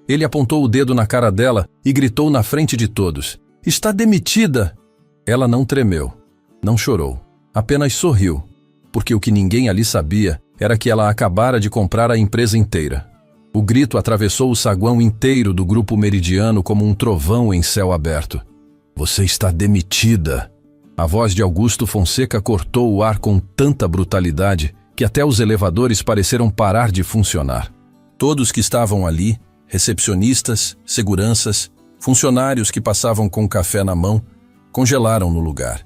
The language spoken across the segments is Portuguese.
Ele apontou o dedo na cara dela e gritou na frente de todos: "Está demitida!" Ela não tremeu, não chorou, apenas sorriu, porque o que ninguém ali sabia era que ela acabara de comprar a empresa inteira. O grito atravessou o saguão inteiro do grupo meridiano como um trovão em céu aberto. "Você está demitida!" A voz de Augusto Fonseca cortou o ar com tanta brutalidade que até os elevadores pareceram parar de funcionar. Todos que estavam ali, recepcionistas, seguranças, funcionários que passavam com café na mão, congelaram no lugar.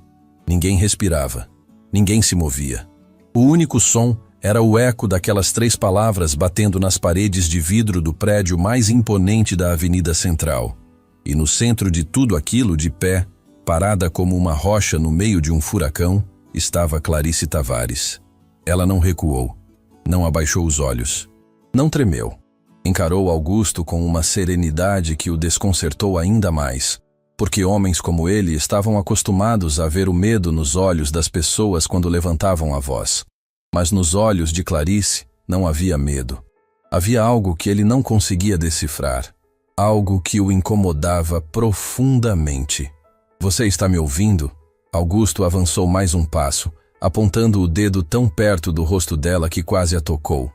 Ninguém respirava, ninguém se movia. O único som era o eco daquelas 3 palavras batendo nas paredes de vidro do prédio mais imponente da Avenida Central. E no centro de tudo aquilo, de pé, parada como uma rocha no meio de um furacão, estava Clarice Tavares. Ela não recuou, não abaixou os olhos, não tremeu. Encarou Augusto com uma serenidade que o desconcertou ainda mais, porque homens como ele estavam acostumados a ver o medo nos olhos das pessoas quando levantavam a voz. Mas nos olhos de Clarice não havia medo. Havia algo que ele não conseguia decifrar, algo que o incomodava profundamente. "Você está me ouvindo?" Augusto avançou mais um passo, apontando o dedo tão perto do rosto dela que quase a tocou.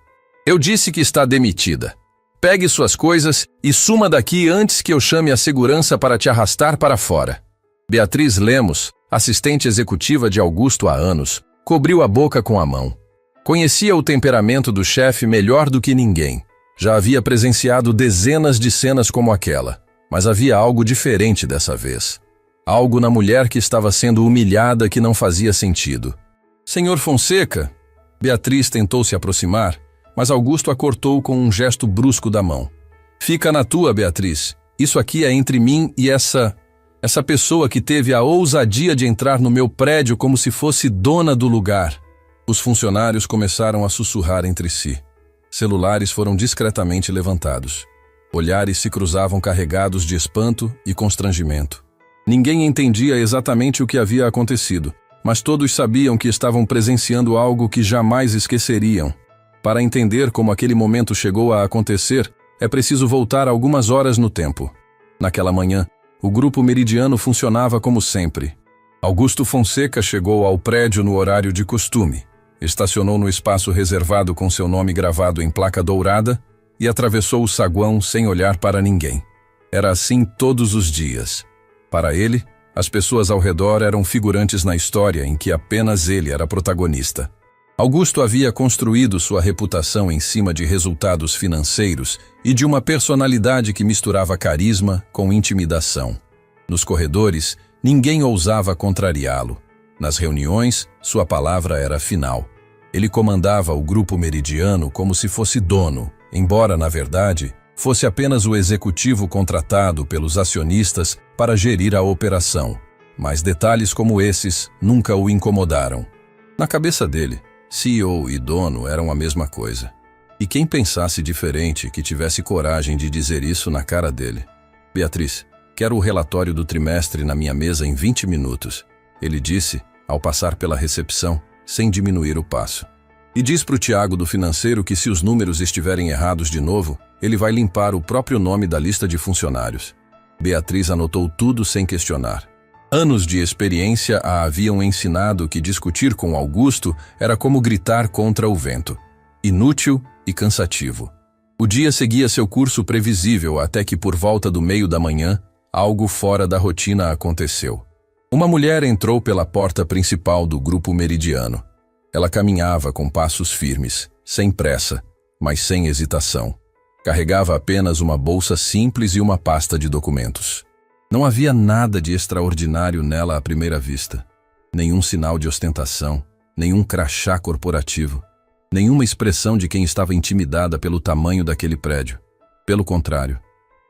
"Eu disse que está demitida. Pegue suas coisas e suma daqui antes que eu chame a segurança para te arrastar para fora." Beatriz Lemos, assistente executiva de Augusto há anos, cobriu a boca com a mão. Conhecia o temperamento do chefe melhor do que ninguém. Já havia presenciado dezenas de cenas como aquela, mas havia algo diferente dessa vez. Algo na mulher que estava sendo humilhada que não fazia sentido. "Senhor Fonseca?" Beatriz tentou se aproximar, mas Augusto a cortou com um gesto brusco da mão. "Fica na tua, Beatriz. Isso aqui é entre mim e essa pessoa que teve a ousadia de entrar no meu prédio como se fosse dona do lugar." Os funcionários começaram a sussurrar entre si. Celulares foram discretamente levantados. Olhares se cruzavam carregados de espanto e constrangimento. Ninguém entendia exatamente o que havia acontecido, mas todos sabiam que estavam presenciando algo que jamais esqueceriam. Para entender como aquele momento chegou a acontecer, é preciso voltar algumas horas no tempo. Naquela manhã, o grupo meridiano funcionava como sempre. Augusto Fonseca chegou ao prédio no horário de costume, estacionou no espaço reservado com seu nome gravado em placa dourada e atravessou o saguão sem olhar para ninguém. Era assim todos os dias. Para ele, as pessoas ao redor eram figurantes na história em que apenas ele era protagonista. Augusto havia construído sua reputação em cima de resultados financeiros e de uma personalidade que misturava carisma com intimidação. Nos corredores, ninguém ousava contrariá-lo. Nas reuniões, sua palavra era final. Ele comandava o grupo meridiano como se fosse dono, embora, na verdade, fosse apenas o executivo contratado pelos acionistas para gerir a operação. Mas detalhes como esses nunca o incomodaram. Na cabeça dele, CEO e dono eram a mesma coisa. E quem pensasse diferente que tivesse coragem de dizer isso na cara dele? "Beatriz, quero o relatório do trimestre na minha mesa em 20 minutos, ele disse, ao passar pela recepção, sem diminuir o passo. "E diz para o Tiago do financeiro que se os números estiverem errados de novo, ele vai limpar o próprio nome da lista de funcionários." Beatriz anotou tudo sem questionar. Anos de experiência a haviam ensinado que discutir com Augusto era como gritar contra o vento. Inútil e cansativo. O dia seguia seu curso previsível até que, por volta do meio da manhã, algo fora da rotina aconteceu. Uma mulher entrou pela porta principal do grupo meridiano. Ela caminhava com passos firmes, sem pressa, mas sem hesitação. Carregava apenas uma bolsa simples e uma pasta de documentos. Não havia nada de extraordinário nela à primeira vista. Nenhum sinal de ostentação, nenhum crachá corporativo, nenhuma expressão de quem estava intimidada pelo tamanho daquele prédio. Pelo contrário,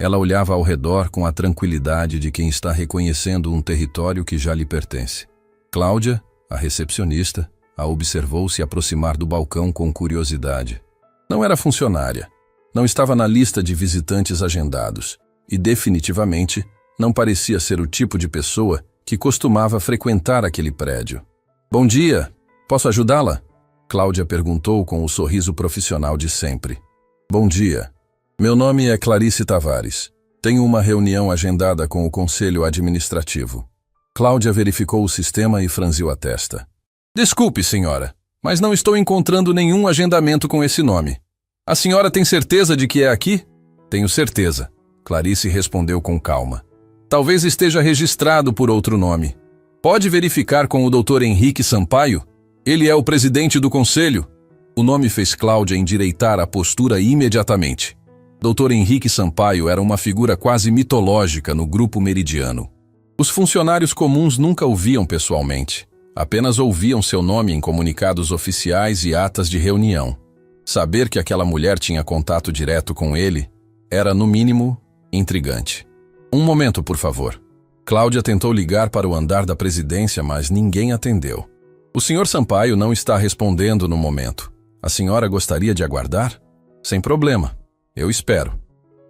ela olhava ao redor com a tranquilidade de quem está reconhecendo um território que já lhe pertence. Cláudia, a recepcionista, a observou se aproximar do balcão com curiosidade. Não era funcionária, não estava na lista de visitantes agendados e, definitivamente, não parecia ser o tipo de pessoa que costumava frequentar aquele prédio. "Bom dia, posso ajudá-la?" Cláudia perguntou com o sorriso profissional de sempre. "Bom dia. Meu nome é Clarice Tavares. Tenho uma reunião agendada com o Conselho Administrativo. Cláudia verificou o sistema e franziu a testa. Desculpe, senhora, mas não estou encontrando nenhum agendamento com esse nome. A senhora tem certeza de que é aqui? Tenho certeza. Clarice respondeu com calma. Talvez esteja registrado por outro nome. Pode verificar com o Dr. Henrique Sampaio? Ele é o presidente do conselho. O nome fez Cláudia endireitar a postura imediatamente. Dr. Henrique Sampaio era uma figura quase mitológica no grupo meridiano. Os funcionários comuns nunca o viam pessoalmente. Apenas ouviam seu nome em comunicados oficiais e atas de reunião. Saber que aquela mulher tinha contato direto com ele era, no mínimo, intrigante. Um momento, por favor. Cláudia tentou ligar para o andar da presidência, mas ninguém atendeu. O Sr. Sampaio não está respondendo no momento. A senhora gostaria de aguardar? Sem problema. Eu espero.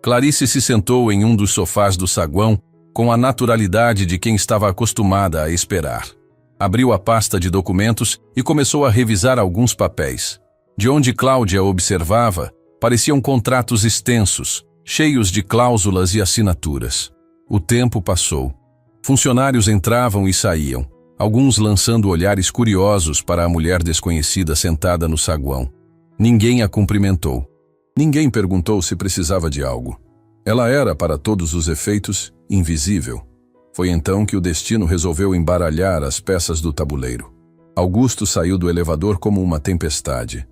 Clarice se sentou em um dos sofás do saguão com a naturalidade de quem estava acostumada a esperar. Abriu a pasta de documentos e começou a revisar alguns papéis. De onde Cláudia observava, pareciam contratos extensos, cheios de cláusulas e assinaturas. O tempo passou. Funcionários entravam e saíam, alguns lançando olhares curiosos para a mulher desconhecida sentada no saguão. Ninguém a cumprimentou. Ninguém perguntou se precisava de algo. Ela era, para todos os efeitos, invisível. Foi então que o destino resolveu embaralhar as peças do tabuleiro. Augusto saiu do elevador como uma tempestade.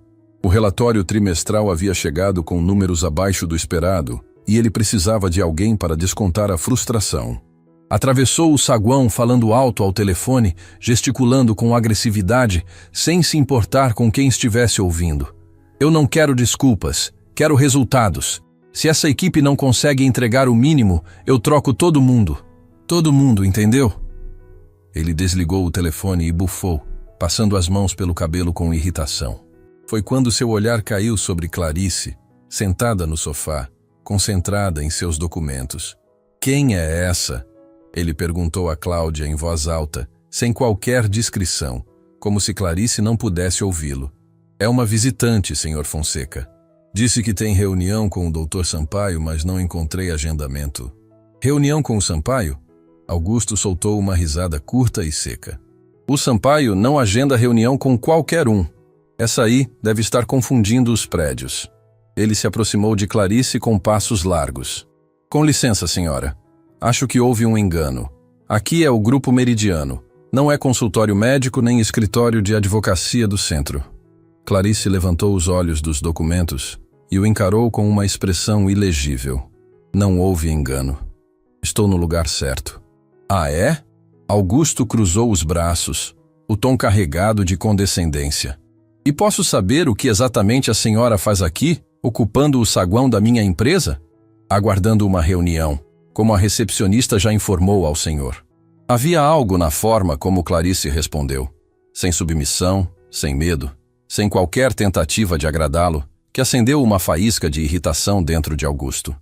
O relatório trimestral havia chegado com números abaixo do esperado e ele precisava de alguém para descontar a frustração. Atravessou o saguão falando alto ao telefone, gesticulando com agressividade, sem se importar com quem estivesse ouvindo. Eu não quero desculpas, quero resultados. Se essa equipe não consegue entregar o mínimo, eu troco todo mundo. Todo mundo, entendeu? Ele desligou o telefone e bufou, passando as mãos pelo cabelo com irritação. Foi quando seu olhar caiu sobre Clarice, sentada no sofá, concentrada em seus documentos. Quem é essa? Ele perguntou a Cláudia em voz alta, sem qualquer discrição, como se Clarice não pudesse ouvi-lo. É uma visitante, Sr. Fonseca. Disse que tem reunião com o Dr. Sampaio, mas não encontrei agendamento. Reunião com o Sampaio? Augusto soltou uma risada curta e seca. O Sampaio não agenda reunião com qualquer um. Essa aí deve estar confundindo os prédios. Ele se aproximou de Clarice com passos largos. Com licença, senhora. Acho que houve um engano. Aqui é o Grupo Meridiano. Não é consultório médico nem escritório de advocacia do centro. Clarice levantou os olhos dos documentos e o encarou com uma expressão ilegível. Não houve engano. Estou no lugar certo. Ah, é? Augusto cruzou os braços, o tom carregado de condescendência. E posso saber o que exatamente a senhora faz aqui, ocupando o saguão da minha empresa? Aguardando uma reunião, como a recepcionista já informou ao senhor. Havia algo na forma como Clarice respondeu. Sem submissão, sem medo, sem qualquer tentativa de agradá-lo, que acendeu uma faísca de irritação dentro de Augusto.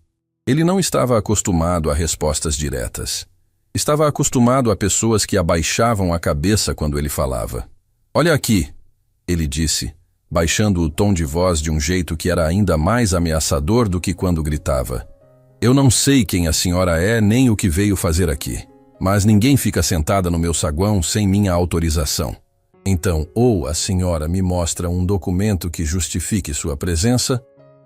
Ele não estava acostumado a respostas diretas. Estava acostumado a pessoas que abaixavam a cabeça quando ele falava. Olha aqui, ele disse, baixando o tom de voz de um jeito que era ainda mais ameaçador do que quando gritava. Eu não sei quem a senhora é nem o que veio fazer aqui, mas ninguém fica sentada no meu saguão sem minha autorização. Então, ou a senhora me mostra um documento que justifique sua presença,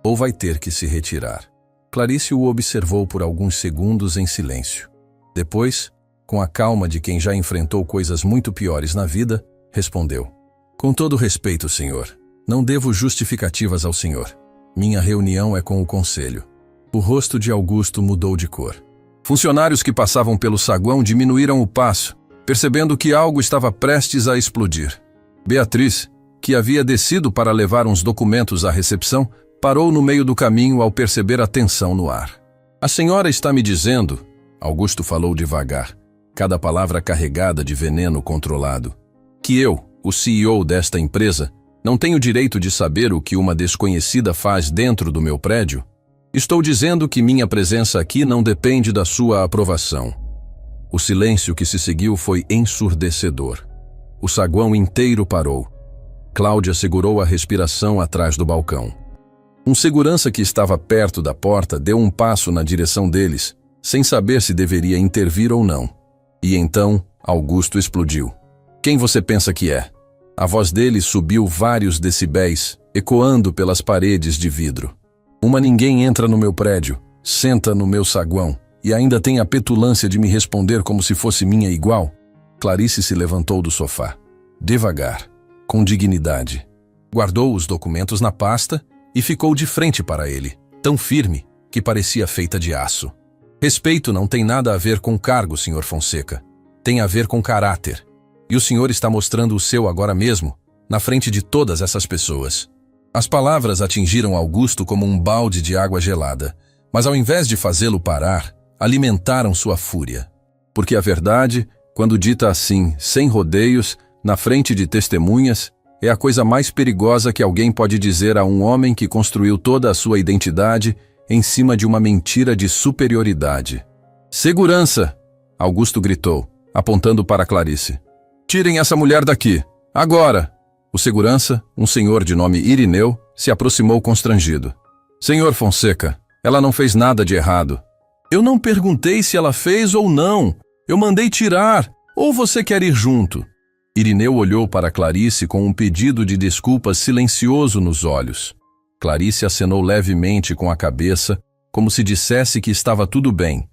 ou vai ter que se retirar. Clarice o observou por alguns segundos em silêncio. Depois, com a calma de quem já enfrentou coisas muito piores na vida, respondeu. Com todo respeito, senhor, não devo justificativas ao senhor. Minha reunião é com o conselho. O rosto de Augusto mudou de cor. Funcionários que passavam pelo saguão diminuíram o passo, percebendo que algo estava prestes a explodir. Beatriz, que havia descido para levar uns documentos à recepção, parou no meio do caminho ao perceber a tensão no ar. A senhora está me dizendo, Augusto falou devagar, cada palavra carregada de veneno controlado, que eu, o CEO desta empresa, não tenho direito de saber o que uma desconhecida faz dentro do meu prédio? Estou dizendo que minha presença aqui não depende da sua aprovação. O silêncio que se seguiu foi ensurdecedor. O saguão inteiro parou. Cláudia segurou a respiração atrás do balcão. Um segurança que estava perto da porta deu um passo na direção deles, sem saber se deveria intervir ou não. E então, Augusto explodiu. Quem você pensa que é? A voz dele subiu vários decibéis, ecoando pelas paredes de vidro. Uma ninguém entra no meu prédio, senta no meu saguão e ainda tem a petulância de me responder como se fosse minha igual. Clarice se levantou do sofá. Devagar, com dignidade. Guardou os documentos na pasta e ficou de frente para ele, tão firme que parecia feita de aço. Respeito não tem nada a ver com cargo, Sr. Fonseca. Tem a ver com caráter. E o senhor está mostrando o seu agora mesmo, na frente de todas essas pessoas. As palavras atingiram Augusto como um balde de água gelada, mas ao invés de fazê-lo parar, alimentaram sua fúria. Porque a verdade, quando dita assim, sem rodeios, na frente de testemunhas, é a coisa mais perigosa que alguém pode dizer a um homem que construiu toda a sua identidade em cima de uma mentira de superioridade. Segurança! Augusto gritou, apontando para Clarice. Tirem essa mulher daqui, agora! O segurança, um senhor de nome Irineu, se aproximou constrangido. Senhor Fonseca, ela não fez nada de errado. Eu não perguntei se ela fez ou não. Eu mandei tirar. Ou você quer ir junto? Irineu olhou para Clarice com um pedido de desculpas silencioso nos olhos. Clarice acenou levemente com a cabeça, como se dissesse que estava tudo bem.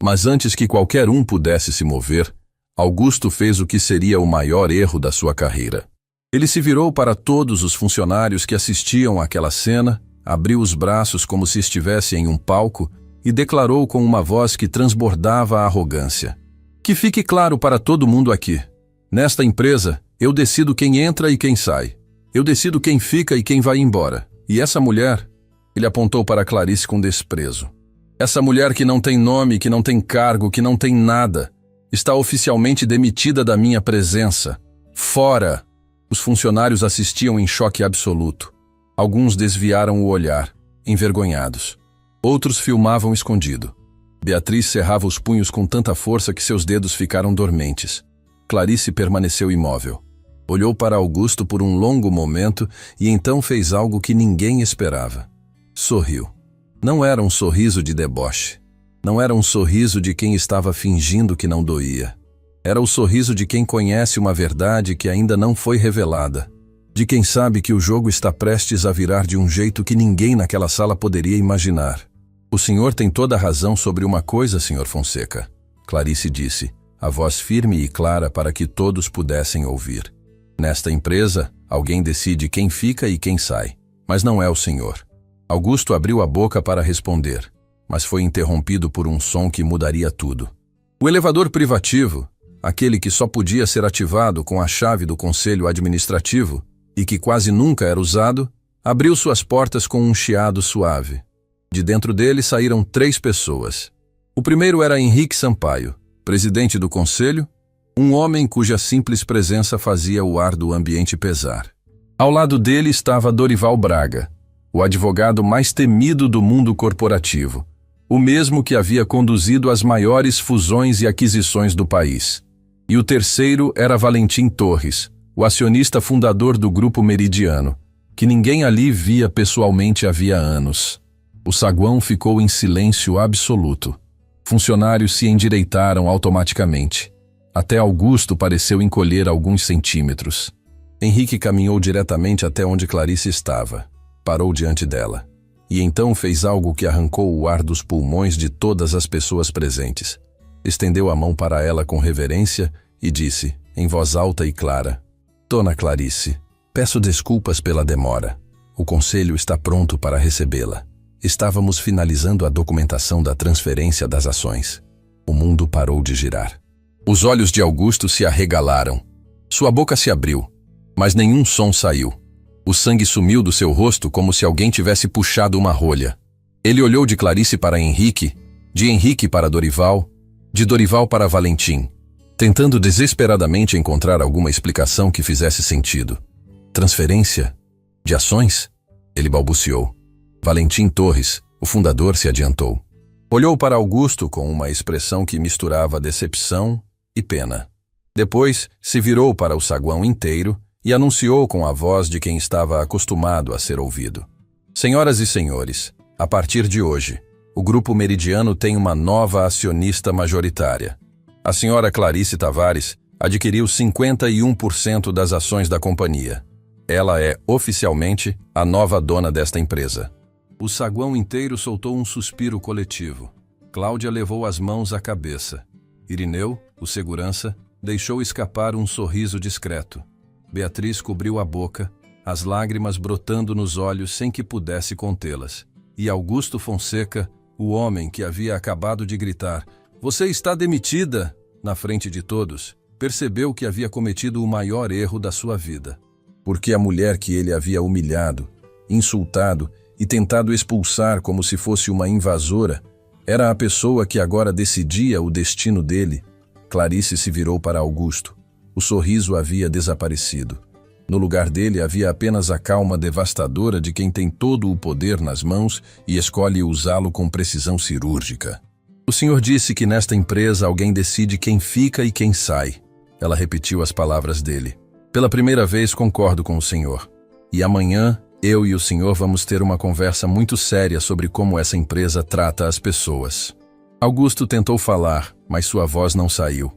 Mas antes que qualquer um pudesse se mover, Augusto fez o que seria o maior erro da sua carreira. Ele se virou para todos os funcionários que assistiam àquela cena, abriu os braços como se estivesse em um palco e declarou com uma voz que transbordava a arrogância. Que fique claro para todo mundo aqui. Nesta empresa, eu decido quem entra e quem sai. Eu decido quem fica e quem vai embora. E essa mulher, ele apontou para Clarice com desprezo. Essa mulher que não tem nome, que não tem cargo, que não tem nada, está oficialmente demitida da minha presença. Fora! Os funcionários assistiam em choque absoluto. Alguns desviaram o olhar, envergonhados. Outros filmavam escondido. Beatriz cerrava os punhos com tanta força que seus dedos ficaram dormentes. Clarice permaneceu imóvel. Olhou para Augusto por um longo momento e então fez algo que ninguém esperava. Sorriu. Não era um sorriso de deboche. Não era um sorriso de quem estava fingindo que não doía. Era o sorriso de quem conhece uma verdade que ainda não foi revelada. De quem sabe que o jogo está prestes a virar de um jeito que ninguém naquela sala poderia imaginar. O senhor tem toda a razão sobre uma coisa, Sr. Fonseca, Clarice disse, a voz firme e clara para que todos pudessem ouvir. Nesta empresa, alguém decide quem fica e quem sai, mas não é o senhor. Augusto abriu a boca para responder, mas foi interrompido por um som que mudaria tudo. O elevador privativo, aquele que só podia ser ativado com a chave do conselho administrativo e que quase nunca era usado, abriu suas portas com um chiado suave. De dentro dele saíram 3 pessoas. O primeiro era Henrique Sampaio, presidente do conselho, um homem cuja simples presença fazia o ar do ambiente pesar. Ao lado dele estava Dorival Braga, o advogado mais temido do mundo corporativo, o mesmo que havia conduzido as maiores fusões e aquisições do país. E o terceiro era Valentim Torres, o acionista fundador do Grupo Meridiano, que ninguém ali via pessoalmente havia anos. O saguão ficou em silêncio absoluto. Funcionários se endireitaram automaticamente. Até Augusto pareceu encolher alguns centímetros. Henrique caminhou diretamente até onde Clarice estava. Parou diante dela. E então fez algo que arrancou o ar dos pulmões de todas as pessoas presentes. Estendeu a mão para ela com reverência e disse, em voz alta e clara, Dona Clarice, peço desculpas pela demora. O conselho está pronto para recebê-la. Estávamos finalizando a documentação da transferência das ações. O mundo parou de girar. Os olhos de Augusto se arregalaram. Sua boca se abriu, mas nenhum som saiu. O sangue sumiu do seu rosto como se alguém tivesse puxado uma rolha. Ele olhou de Clarice para Henrique, de Henrique para Dorival, de Dorival para Valentim, tentando desesperadamente encontrar alguma explicação que fizesse sentido. Transferência? De ações? Ele balbuciou. Valentim Torres, o fundador, se adiantou. Olhou para Augusto com uma expressão que misturava decepção e pena. Depois, se virou para o saguão inteiro e anunciou com a voz de quem estava acostumado a ser ouvido. Senhoras e senhores, a partir de hoje, o Grupo Meridiano tem uma nova acionista majoritária. A senhora Clarice Tavares adquiriu 51% das ações da companhia. Ela é, oficialmente, a nova dona desta empresa. O saguão inteiro soltou um suspiro coletivo. Cláudia levou as mãos à cabeça. Irineu, o segurança, deixou escapar um sorriso discreto. Beatriz cobriu a boca, as lágrimas brotando nos olhos sem que pudesse contê-las. E Augusto Fonseca, o homem que havia acabado de gritar, "Você está demitida!" na frente de todos, percebeu que havia cometido o maior erro da sua vida. Porque a mulher que ele havia humilhado, insultado e tentado expulsar como se fosse uma invasora, era a pessoa que agora decidia o destino dele. Clarice se virou para Augusto. O sorriso havia desaparecido. No lugar dele havia apenas a calma devastadora de quem tem todo o poder nas mãos e escolhe usá-lo com precisão cirúrgica. O senhor disse que nesta empresa alguém decide quem fica e quem sai. Ela repetiu as palavras dele. Pela primeira vez concordo com o senhor. E amanhã, eu e o senhor vamos ter uma conversa muito séria sobre como essa empresa trata as pessoas. Augusto tentou falar, mas sua voz não saiu.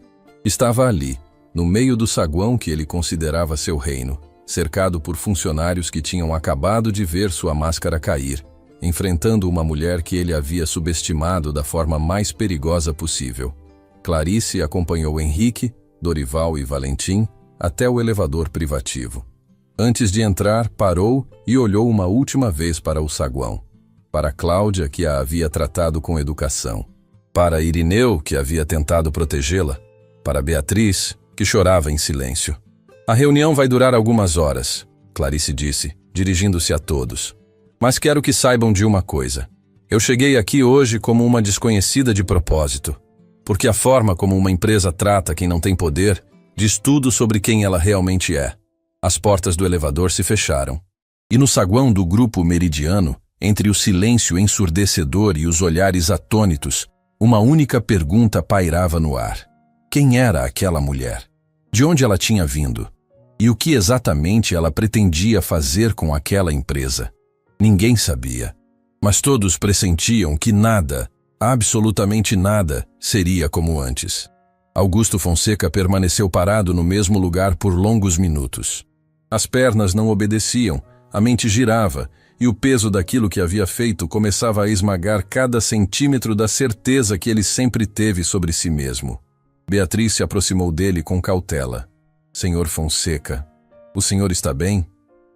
Estava ali, no meio do saguão que ele considerava seu reino, cercado por funcionários que tinham acabado de ver sua máscara cair, enfrentando uma mulher que ele havia subestimado da forma mais perigosa possível. Clarice acompanhou Henrique, Dorival e Valentim até o elevador privativo. Antes de entrar, parou e olhou uma última vez para o saguão. Para Cláudia, que a havia tratado com educação. Para Irineu, que havia tentado protegê-la. Para Beatriz, que chorava em silêncio. A reunião vai durar algumas horas, Clarice disse, dirigindo-se a todos. Mas quero que saibam de uma coisa. Eu cheguei aqui hoje como uma desconhecida de propósito. Porque a forma como uma empresa trata quem não tem poder diz tudo sobre quem ela realmente é. As portas do elevador se fecharam. E no saguão do Grupo Meridiano, entre o silêncio ensurdecedor e os olhares atônitos, uma única pergunta pairava no ar. Quem era aquela mulher? De onde ela tinha vindo? E o que exatamente ela pretendia fazer com aquela empresa? Ninguém sabia. Mas todos pressentiam que nada, absolutamente nada, seria como antes. Augusto Fonseca permaneceu parado no mesmo lugar por longos minutos. As pernas não obedeciam, a mente girava, e o peso daquilo que havia feito começava a esmagar cada centímetro da certeza que ele sempre teve sobre si mesmo. Beatriz se aproximou dele com cautela. "Senhor Fonseca, o senhor está bem?"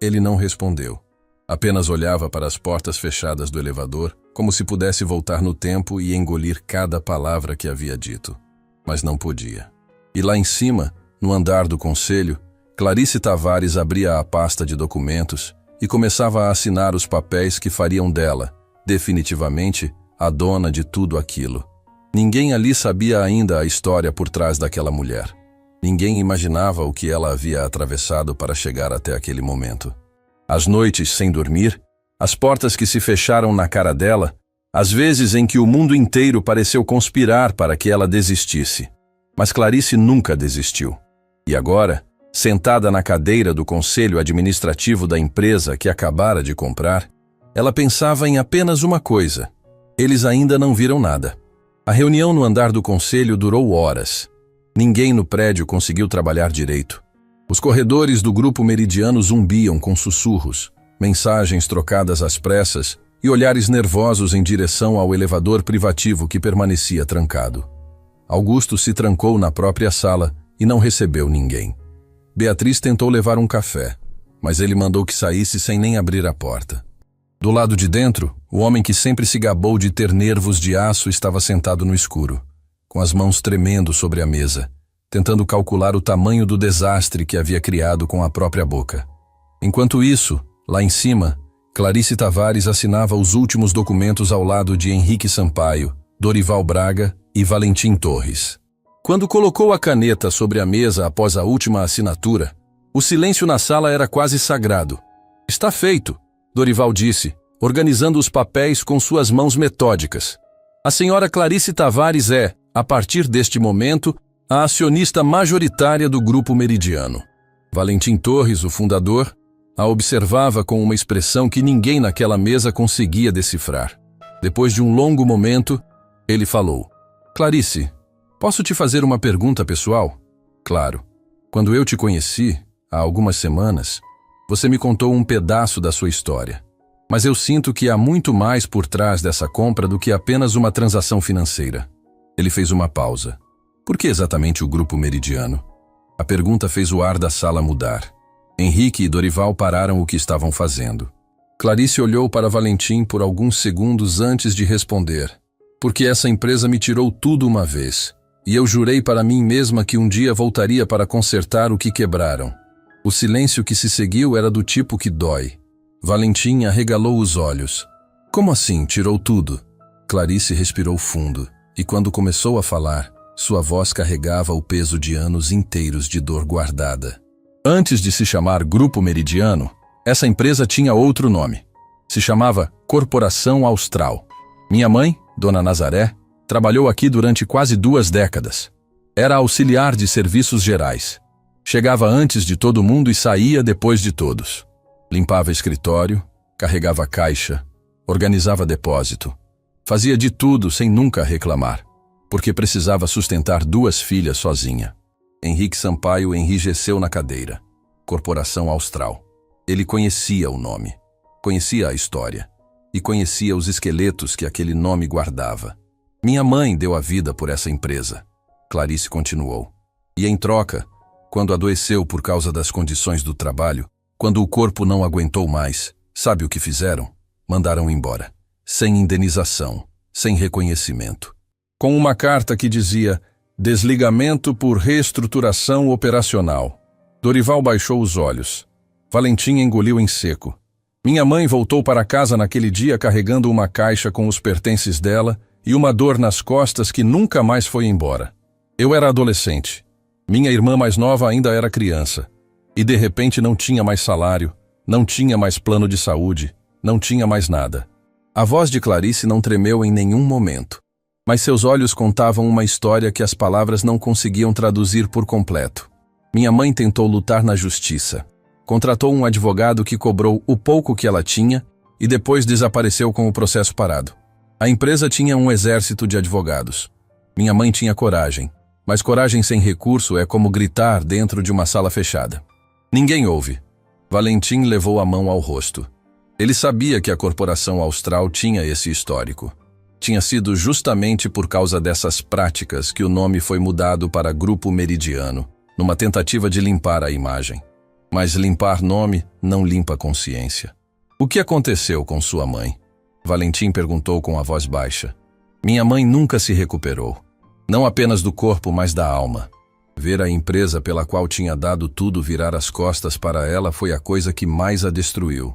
Ele não respondeu. Apenas olhava para as portas fechadas do elevador, como se pudesse voltar no tempo e engolir cada palavra que havia dito. Mas não podia. E lá em cima, no andar do conselho, Clarice Tavares abria a pasta de documentos e começava a assinar os papéis que fariam dela, definitivamente, a dona de tudo aquilo. Ninguém ali sabia ainda a história por trás daquela mulher. Ninguém imaginava o que ela havia atravessado para chegar até aquele momento. As noites sem dormir, as portas que se fecharam na cara dela, as vezes em que o mundo inteiro pareceu conspirar para que ela desistisse. Mas Clarice nunca desistiu. E agora, sentada na cadeira do conselho administrativo da empresa que acabara de comprar, ela pensava em apenas uma coisa. Eles ainda não viram nada. A reunião no andar do conselho durou horas. Ninguém no prédio conseguiu trabalhar direito. Os corredores do Grupo Meridiano zumbiam com sussurros, mensagens trocadas às pressas e olhares nervosos em direção ao elevador privativo que permanecia trancado. Augusto se trancou na própria sala e não recebeu ninguém. Beatriz tentou levar um café, mas ele mandou que saísse sem nem abrir a porta. Do lado de dentro, o homem que sempre se gabou de ter nervos de aço estava sentado no escuro, com as mãos tremendo sobre a mesa, tentando calcular o tamanho do desastre que havia criado com a própria boca. Enquanto isso, lá em cima, Clarice Tavares assinava os últimos documentos ao lado de Henrique Sampaio, Dorival Braga e Valentim Torres. Quando colocou a caneta sobre a mesa após a última assinatura, o silêncio na sala era quase sagrado. "Está feito", Dorival disse, organizando os papéis com suas mãos metódicas. "A senhora Clarice Tavares é, a partir deste momento, a acionista majoritária do Grupo Meridiano." Valentim Torres, o fundador, A observava com uma expressão que ninguém naquela mesa conseguia decifrar. Depois de um longo momento, ele falou: Clarice, posso te fazer uma pergunta pessoal? Claro. Quando eu te conheci, há algumas semanas, você me contou um pedaço da sua história. Mas eu sinto que há muito mais por trás dessa compra do que apenas uma transação financeira. Ele fez uma pausa. Por que exatamente o Grupo Meridiano? A pergunta fez o ar da sala mudar. Henrique e Dorival pararam o que estavam fazendo. Clarice olhou para Valentim por alguns segundos antes de responder. Porque essa empresa me tirou tudo uma vez. E eu jurei para mim mesma que um dia voltaria para consertar o que quebraram. O silêncio que se seguiu era do tipo que dói. Valentim arregalou os olhos. Como assim, tirou tudo? Clarice respirou fundo. E quando começou a falar, sua voz carregava o peso de anos inteiros de dor guardada. Antes de se chamar Grupo Meridiano, essa empresa tinha outro nome. Se chamava Corporação Austral. Minha mãe, Dona Nazaré, trabalhou aqui durante quase 2 décadas. Era auxiliar de serviços gerais. Chegava antes de todo mundo e saía depois de todos. Limpava escritório, carregava caixa, organizava depósito. Fazia de tudo sem nunca reclamar, porque precisava sustentar 2 filhas sozinha. Henrique Sampaio enrijeceu na cadeira. Corporação Austral. Ele conhecia o nome, conhecia a história e conhecia os esqueletos que aquele nome guardava. Minha mãe deu a vida por essa empresa. Clarice continuou. E em troca, quando adoeceu por causa das condições do trabalho, quando o corpo não aguentou mais, sabe o que fizeram? Mandaram embora. Sem indenização, sem reconhecimento. Com uma carta que dizia: desligamento por reestruturação operacional. Dorival baixou os olhos. Valentim engoliu em seco. Minha mãe voltou para casa naquele dia carregando uma caixa com os pertences dela e uma dor nas costas que nunca mais foi embora. Eu era adolescente. Minha irmã mais nova ainda era criança. E de repente não tinha mais salário, não tinha mais plano de saúde, não tinha mais nada. A voz de Clarice não tremeu em nenhum momento. Mas seus olhos contavam uma história que as palavras não conseguiam traduzir por completo. Minha mãe tentou lutar na justiça. Contratou um advogado que cobrou o pouco que ela tinha e depois desapareceu com o processo parado. A empresa tinha um exército de advogados. Minha mãe tinha coragem, mas coragem sem recurso é como gritar dentro de uma sala fechada. Ninguém ouve. Valentim levou a mão ao rosto. Ele sabia que a Corporação Austral tinha esse histórico. Tinha sido justamente por causa dessas práticas que o nome foi mudado para Grupo Meridiano, numa tentativa de limpar a imagem. Mas limpar nome não limpa consciência. O que aconteceu com sua mãe? Valentim perguntou com a voz baixa. Minha mãe nunca se recuperou. Não apenas do corpo, mas da alma. Ver a empresa pela qual tinha dado tudo virar as costas para ela foi a coisa que mais a destruiu.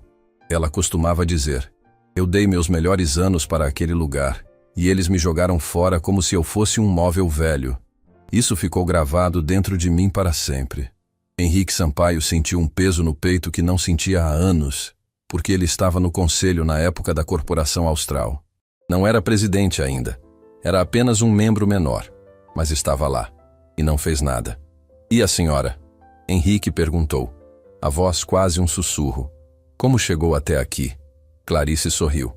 Ela costumava dizer: eu dei meus melhores anos para aquele lugar, e eles me jogaram fora como se eu fosse um móvel velho. Isso ficou gravado dentro de mim para sempre. Henrique Sampaio sentiu um peso no peito que não sentia há anos, porque ele estava no conselho na época da Corporação Austral. Não era presidente ainda, era apenas um membro menor, mas estava lá, e não fez nada. E a senhora? Henrique perguntou, a voz quase um sussurro. Como chegou até aqui? Clarice sorriu.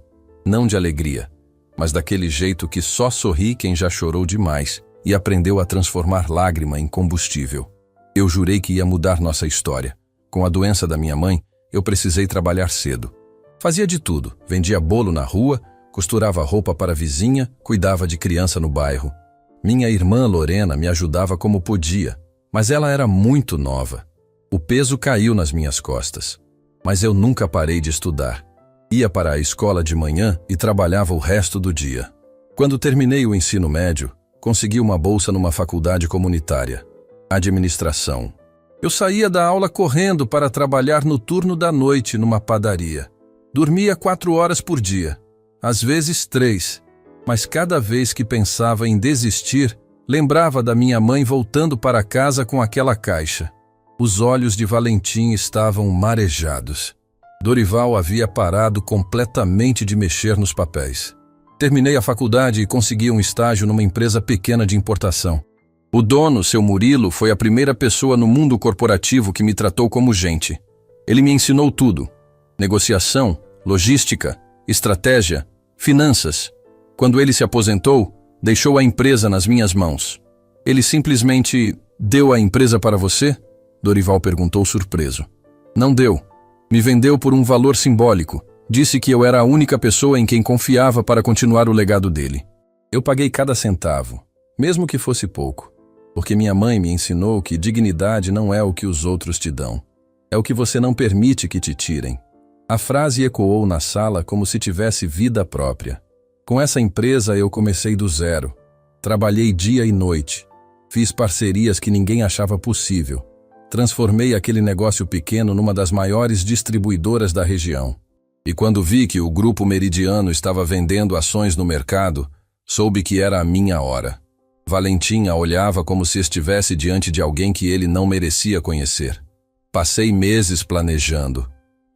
Não de alegria, mas daquele jeito que só sorri quem já chorou demais e aprendeu a transformar lágrima em combustível. Eu jurei que ia mudar nossa história. Com a doença da minha mãe, eu precisei trabalhar cedo. Fazia de tudo, vendia bolo na rua, costurava roupa para a vizinha, cuidava de criança no bairro. Minha irmã Lorena me ajudava como podia, mas ela era muito nova. O peso caiu nas minhas costas. Mas eu nunca parei de estudar. Ia para a escola de manhã e trabalhava o resto do dia. Quando terminei o ensino médio, consegui uma bolsa numa faculdade comunitária, administração. Eu saía da aula correndo para trabalhar no turno da noite numa padaria. Dormia 4 horas por dia, às vezes 3, mas cada vez que pensava em desistir, lembrava da minha mãe voltando para casa com aquela caixa. Os olhos de Valentim estavam marejados. Dorival havia parado completamente de mexer nos papéis. Terminei a faculdade e consegui um estágio numa empresa pequena de importação. O dono, seu Murilo, foi a primeira pessoa no mundo corporativo que me tratou como gente. Ele me ensinou tudo: negociação, logística, estratégia, finanças. Quando ele se aposentou, deixou a empresa nas minhas mãos. Ele simplesmente deu a empresa para você? Dorival perguntou surpreso. Não deu. Me vendeu por um valor simbólico. Disse que eu era a única pessoa em quem confiava para continuar o legado dele. Eu paguei cada centavo, mesmo que fosse pouco, porque minha mãe me ensinou que dignidade não é o que os outros te dão. É o que você não permite que te tirem. A frase ecoou na sala como se tivesse vida própria. Com essa empresa eu comecei do zero. Trabalhei dia e noite. Fiz parcerias que ninguém achava possível. Transformei aquele negócio pequeno numa das maiores distribuidoras da região. E quando vi que o Grupo Meridiano estava vendendo ações no mercado, soube que era a minha hora. Valentim a olhava como se estivesse diante de alguém que ele não merecia conhecer. Passei meses planejando.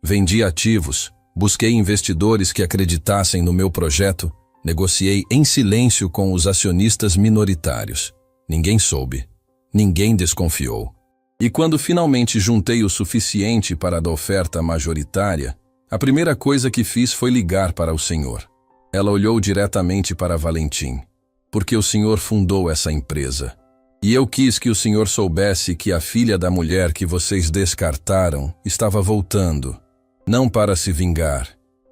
Vendi ativos, busquei investidores que acreditassem no meu projeto, negociei em silêncio com os acionistas minoritários. Ninguém soube. Ninguém desconfiou. E quando finalmente juntei o suficiente para a oferta majoritária, a primeira coisa que fiz foi ligar para o senhor. Ela olhou diretamente para Valentim. Porque o senhor fundou essa empresa. E eu quis que o senhor soubesse que a filha da mulher que vocês descartaram estava voltando. Não para se vingar,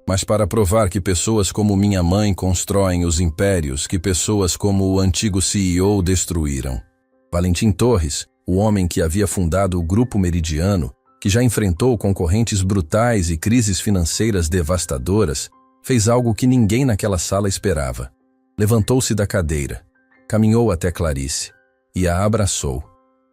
mas para provar que pessoas como minha mãe constroem os impérios que pessoas como o antigo CEO destruíram. Valentim Torres, o homem que havia fundado o Grupo Meridiano, que já enfrentou concorrentes brutais e crises financeiras devastadoras, fez algo que ninguém naquela sala esperava. Levantou-se da cadeira, caminhou até Clarice e a abraçou.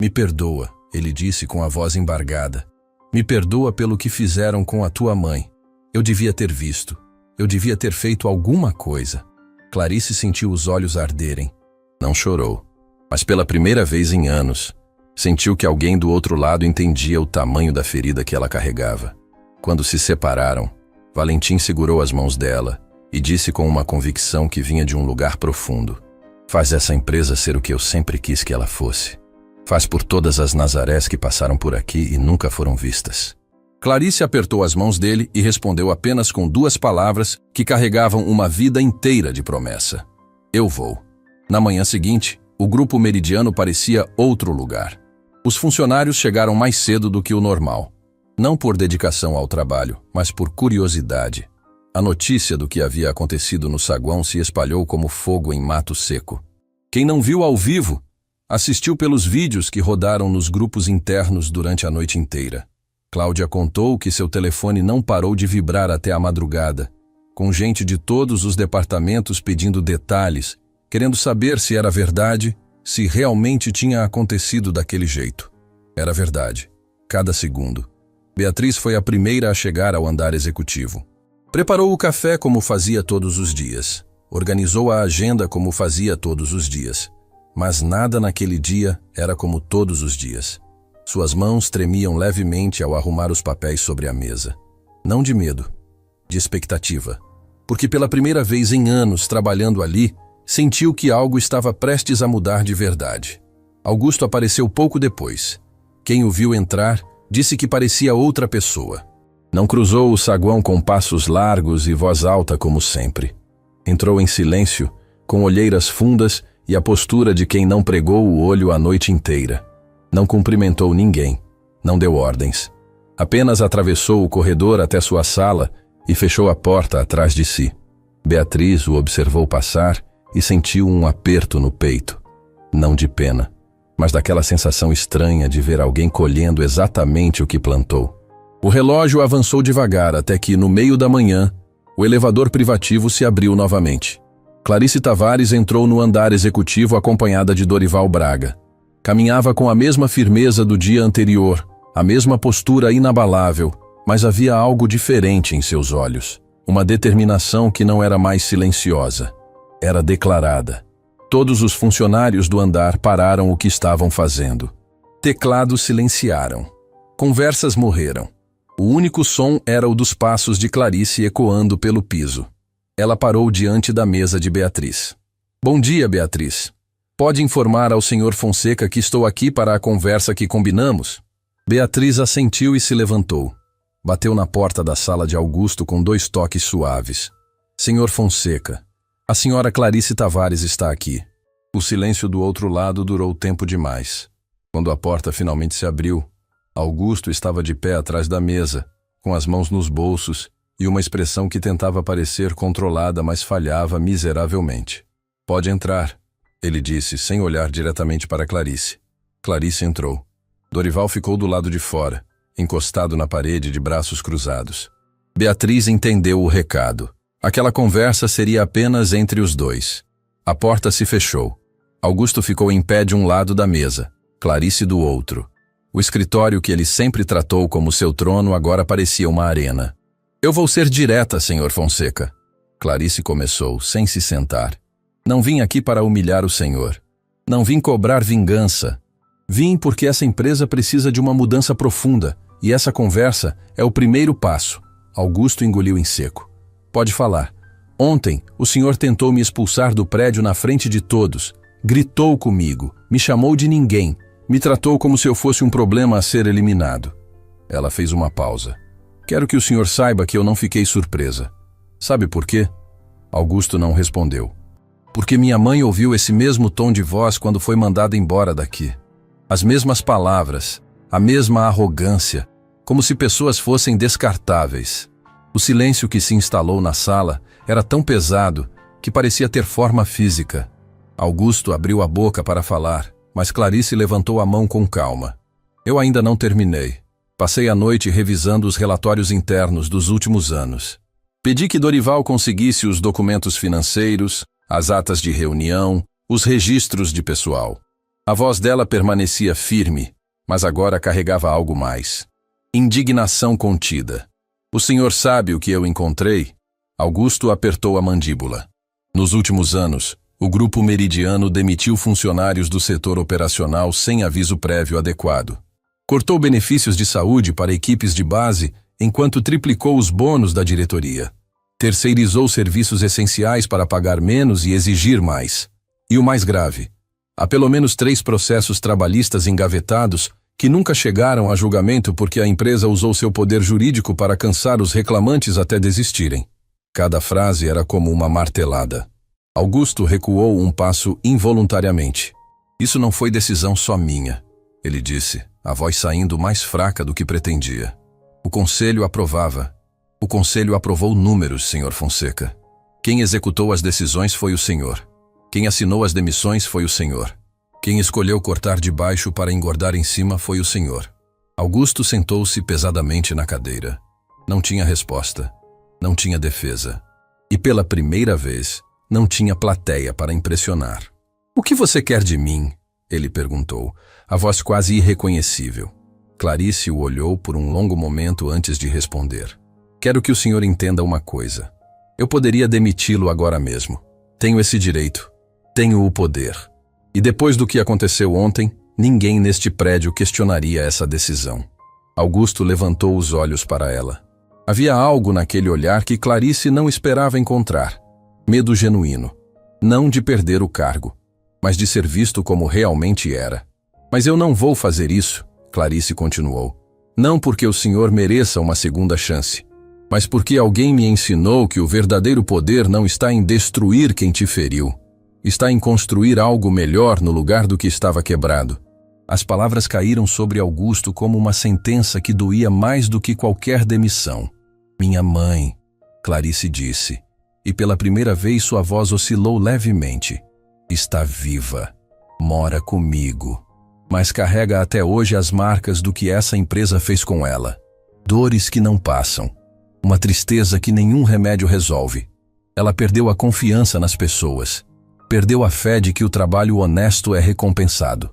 Me perdoa, ele disse com a voz embargada. Me perdoa pelo que fizeram com a tua mãe. Eu devia ter visto. Eu devia ter feito alguma coisa. Clarice sentiu os olhos arderem. Não chorou, mas pela primeira vez em anos, sentiu que alguém do outro lado entendia o tamanho da ferida que ela carregava. Quando se separaram, Valentim segurou as mãos dela e disse com uma convicção que vinha de um lugar profundo: faz essa empresa ser o que eu sempre quis que ela fosse. Faz por todas as Nazarés que passaram por aqui e nunca foram vistas. Clarice apertou as mãos dele e respondeu apenas com 2 palavras que carregavam uma vida inteira de promessa: eu vou. Na manhã seguinte, o Grupo Meridiano parecia outro lugar. Os funcionários chegaram mais cedo do que o normal. Não por dedicação ao trabalho, mas por curiosidade. A notícia do que havia acontecido no saguão se espalhou como fogo em mato seco. Quem não viu ao vivo, assistiu pelos vídeos que rodaram nos grupos internos durante a noite inteira. Cláudia contou que seu telefone não parou de vibrar até a madrugada, com gente de todos os departamentos pedindo detalhes, querendo saber se era verdade, se realmente tinha acontecido daquele jeito. Era verdade, cada segundo. Beatriz foi a primeira a chegar ao andar executivo. Preparou o café como fazia todos os dias. Organizou a agenda como fazia todos os dias. Mas nada naquele dia era como todos os dias. Suas mãos tremiam levemente ao arrumar os papéis sobre a mesa. Não de medo, de expectativa. Porque pela primeira vez em anos trabalhando ali, sentiu que algo estava prestes a mudar de verdade. Augusto apareceu pouco depois. Quem o viu entrar disse que parecia outra pessoa. Não cruzou o saguão com passos largos e voz alta como sempre. Entrou em silêncio, com olheiras fundas e a postura de quem não pregou o olho a noite inteira. Não cumprimentou ninguém, não deu ordens. Apenas atravessou o corredor até sua sala e fechou a porta atrás de si. Beatriz o observou passar e sentiu um aperto no peito. Não de pena, mas daquela sensação estranha de ver alguém colhendo exatamente o que plantou. O relógio avançou devagar até que, no meio da manhã, o elevador privativo se abriu novamente. Clarice Tavares entrou no andar executivo acompanhada de Dorival Braga. Caminhava com a mesma firmeza do dia anterior, a mesma postura inabalável, mas havia algo diferente em seus olhos. Uma determinação que não era mais silenciosa. Era declarada. Todos os funcionários do andar pararam o que estavam fazendo. Teclados silenciaram. Conversas morreram. O único som era o dos passos de Clarice ecoando pelo piso. Ela parou diante da mesa de Beatriz. Bom dia, Beatriz. Pode informar ao Sr. Fonseca que estou aqui para a conversa que combinamos? Beatriz assentiu e se levantou. Bateu na porta da sala de Augusto com 2 toques suaves. Senhor Fonseca, a senhora Clarice Tavares está aqui. O silêncio do outro lado durou tempo demais. Quando a porta finalmente se abriu, Augusto estava de pé atrás da mesa, com as mãos nos bolsos e uma expressão que tentava parecer controlada, mas falhava miseravelmente. Pode entrar, ele disse, sem olhar diretamente para Clarice. Clarice entrou. Dorival ficou do lado de fora, encostado na parede de braços cruzados. Beatriz entendeu o recado. Aquela conversa seria apenas entre os dois. A porta se fechou. Augusto ficou em pé de um lado da mesa, Clarice do outro. O escritório que ele sempre tratou como seu trono agora parecia uma arena. Eu vou ser direta, senhor Fonseca. Clarice começou, sem se sentar. Não vim aqui para humilhar o senhor. Não vim cobrar vingança. Vim porque essa empresa precisa de uma mudança profunda, e essa conversa é o primeiro passo. Augusto engoliu em seco. Pode falar. Ontem, o senhor tentou me expulsar do prédio na frente de todos. Gritou comigo, me chamou de ninguém, me tratou como se eu fosse um problema a ser eliminado. Ela fez uma pausa. Quero que o senhor saiba que eu não fiquei surpresa. Sabe por quê? Augusto não respondeu. Porque minha mãe ouviu esse mesmo tom de voz quando foi mandada embora daqui. As mesmas palavras, a mesma arrogância, como se pessoas fossem descartáveis. O silêncio que se instalou na sala era tão pesado que parecia ter forma física. Augusto abriu a boca para falar, mas Clarice levantou a mão com calma. Eu ainda não terminei. Passei a noite revisando os relatórios internos dos últimos anos. Pedi que Dorival conseguisse os documentos financeiros, as atas de reunião, os registros de pessoal. A voz dela permanecia firme, mas agora carregava algo mais. Indignação contida. O senhor sabe o que eu encontrei? Augusto apertou a mandíbula. Nos últimos anos, o Grupo Meridiano demitiu funcionários do setor operacional sem aviso prévio adequado. Cortou benefícios de saúde para equipes de base, enquanto triplicou os bônus da diretoria. Terceirizou serviços essenciais para pagar menos e exigir mais. E o mais grave, há pelo menos 3 processos trabalhistas engavetados que nunca chegaram a julgamento porque a empresa usou seu poder jurídico para cansar os reclamantes até desistirem. Cada frase era como uma martelada. Augusto recuou um passo involuntariamente. Isso não foi decisão só minha, ele disse, a voz saindo mais fraca do que pretendia. O conselho aprovava. O conselho aprovou números, senhor Fonseca. Quem executou as decisões foi o senhor. Quem assinou as demissões foi o senhor. Quem escolheu cortar de baixo para engordar em cima foi o senhor. Augusto sentou-se pesadamente na cadeira. Não tinha resposta. Não tinha defesa. E pela primeira vez, não tinha plateia para impressionar. O que você quer de mim? Ele perguntou, a voz quase irreconhecível. Clarice o olhou por um longo momento antes de responder. Quero que o senhor entenda uma coisa. Eu poderia demiti-lo agora mesmo. Tenho esse direito. Tenho o poder. E depois do que aconteceu ontem, ninguém neste prédio questionaria essa decisão. Augusto levantou os olhos para ela. Havia algo naquele olhar que Clarice não esperava encontrar. Medo genuíno. Não de perder o cargo, mas de ser visto como realmente era. Mas eu não vou fazer isso, Clarice continuou. Não porque o senhor mereça uma segunda chance, mas porque alguém me ensinou que o verdadeiro poder não está em destruir quem te feriu. Está em construir algo melhor no lugar do que estava quebrado. As palavras caíram sobre Augusto como uma sentença que doía mais do que qualquer demissão. Minha mãe, Clarice disse, e pela primeira vez sua voz oscilou levemente. Está viva, mora comigo, mas carrega até hoje as marcas do que essa empresa fez com ela. Dores que não passam, uma tristeza que nenhum remédio resolve. Ela perdeu a confiança nas pessoas. Perdeu a fé de que o trabalho honesto é recompensado.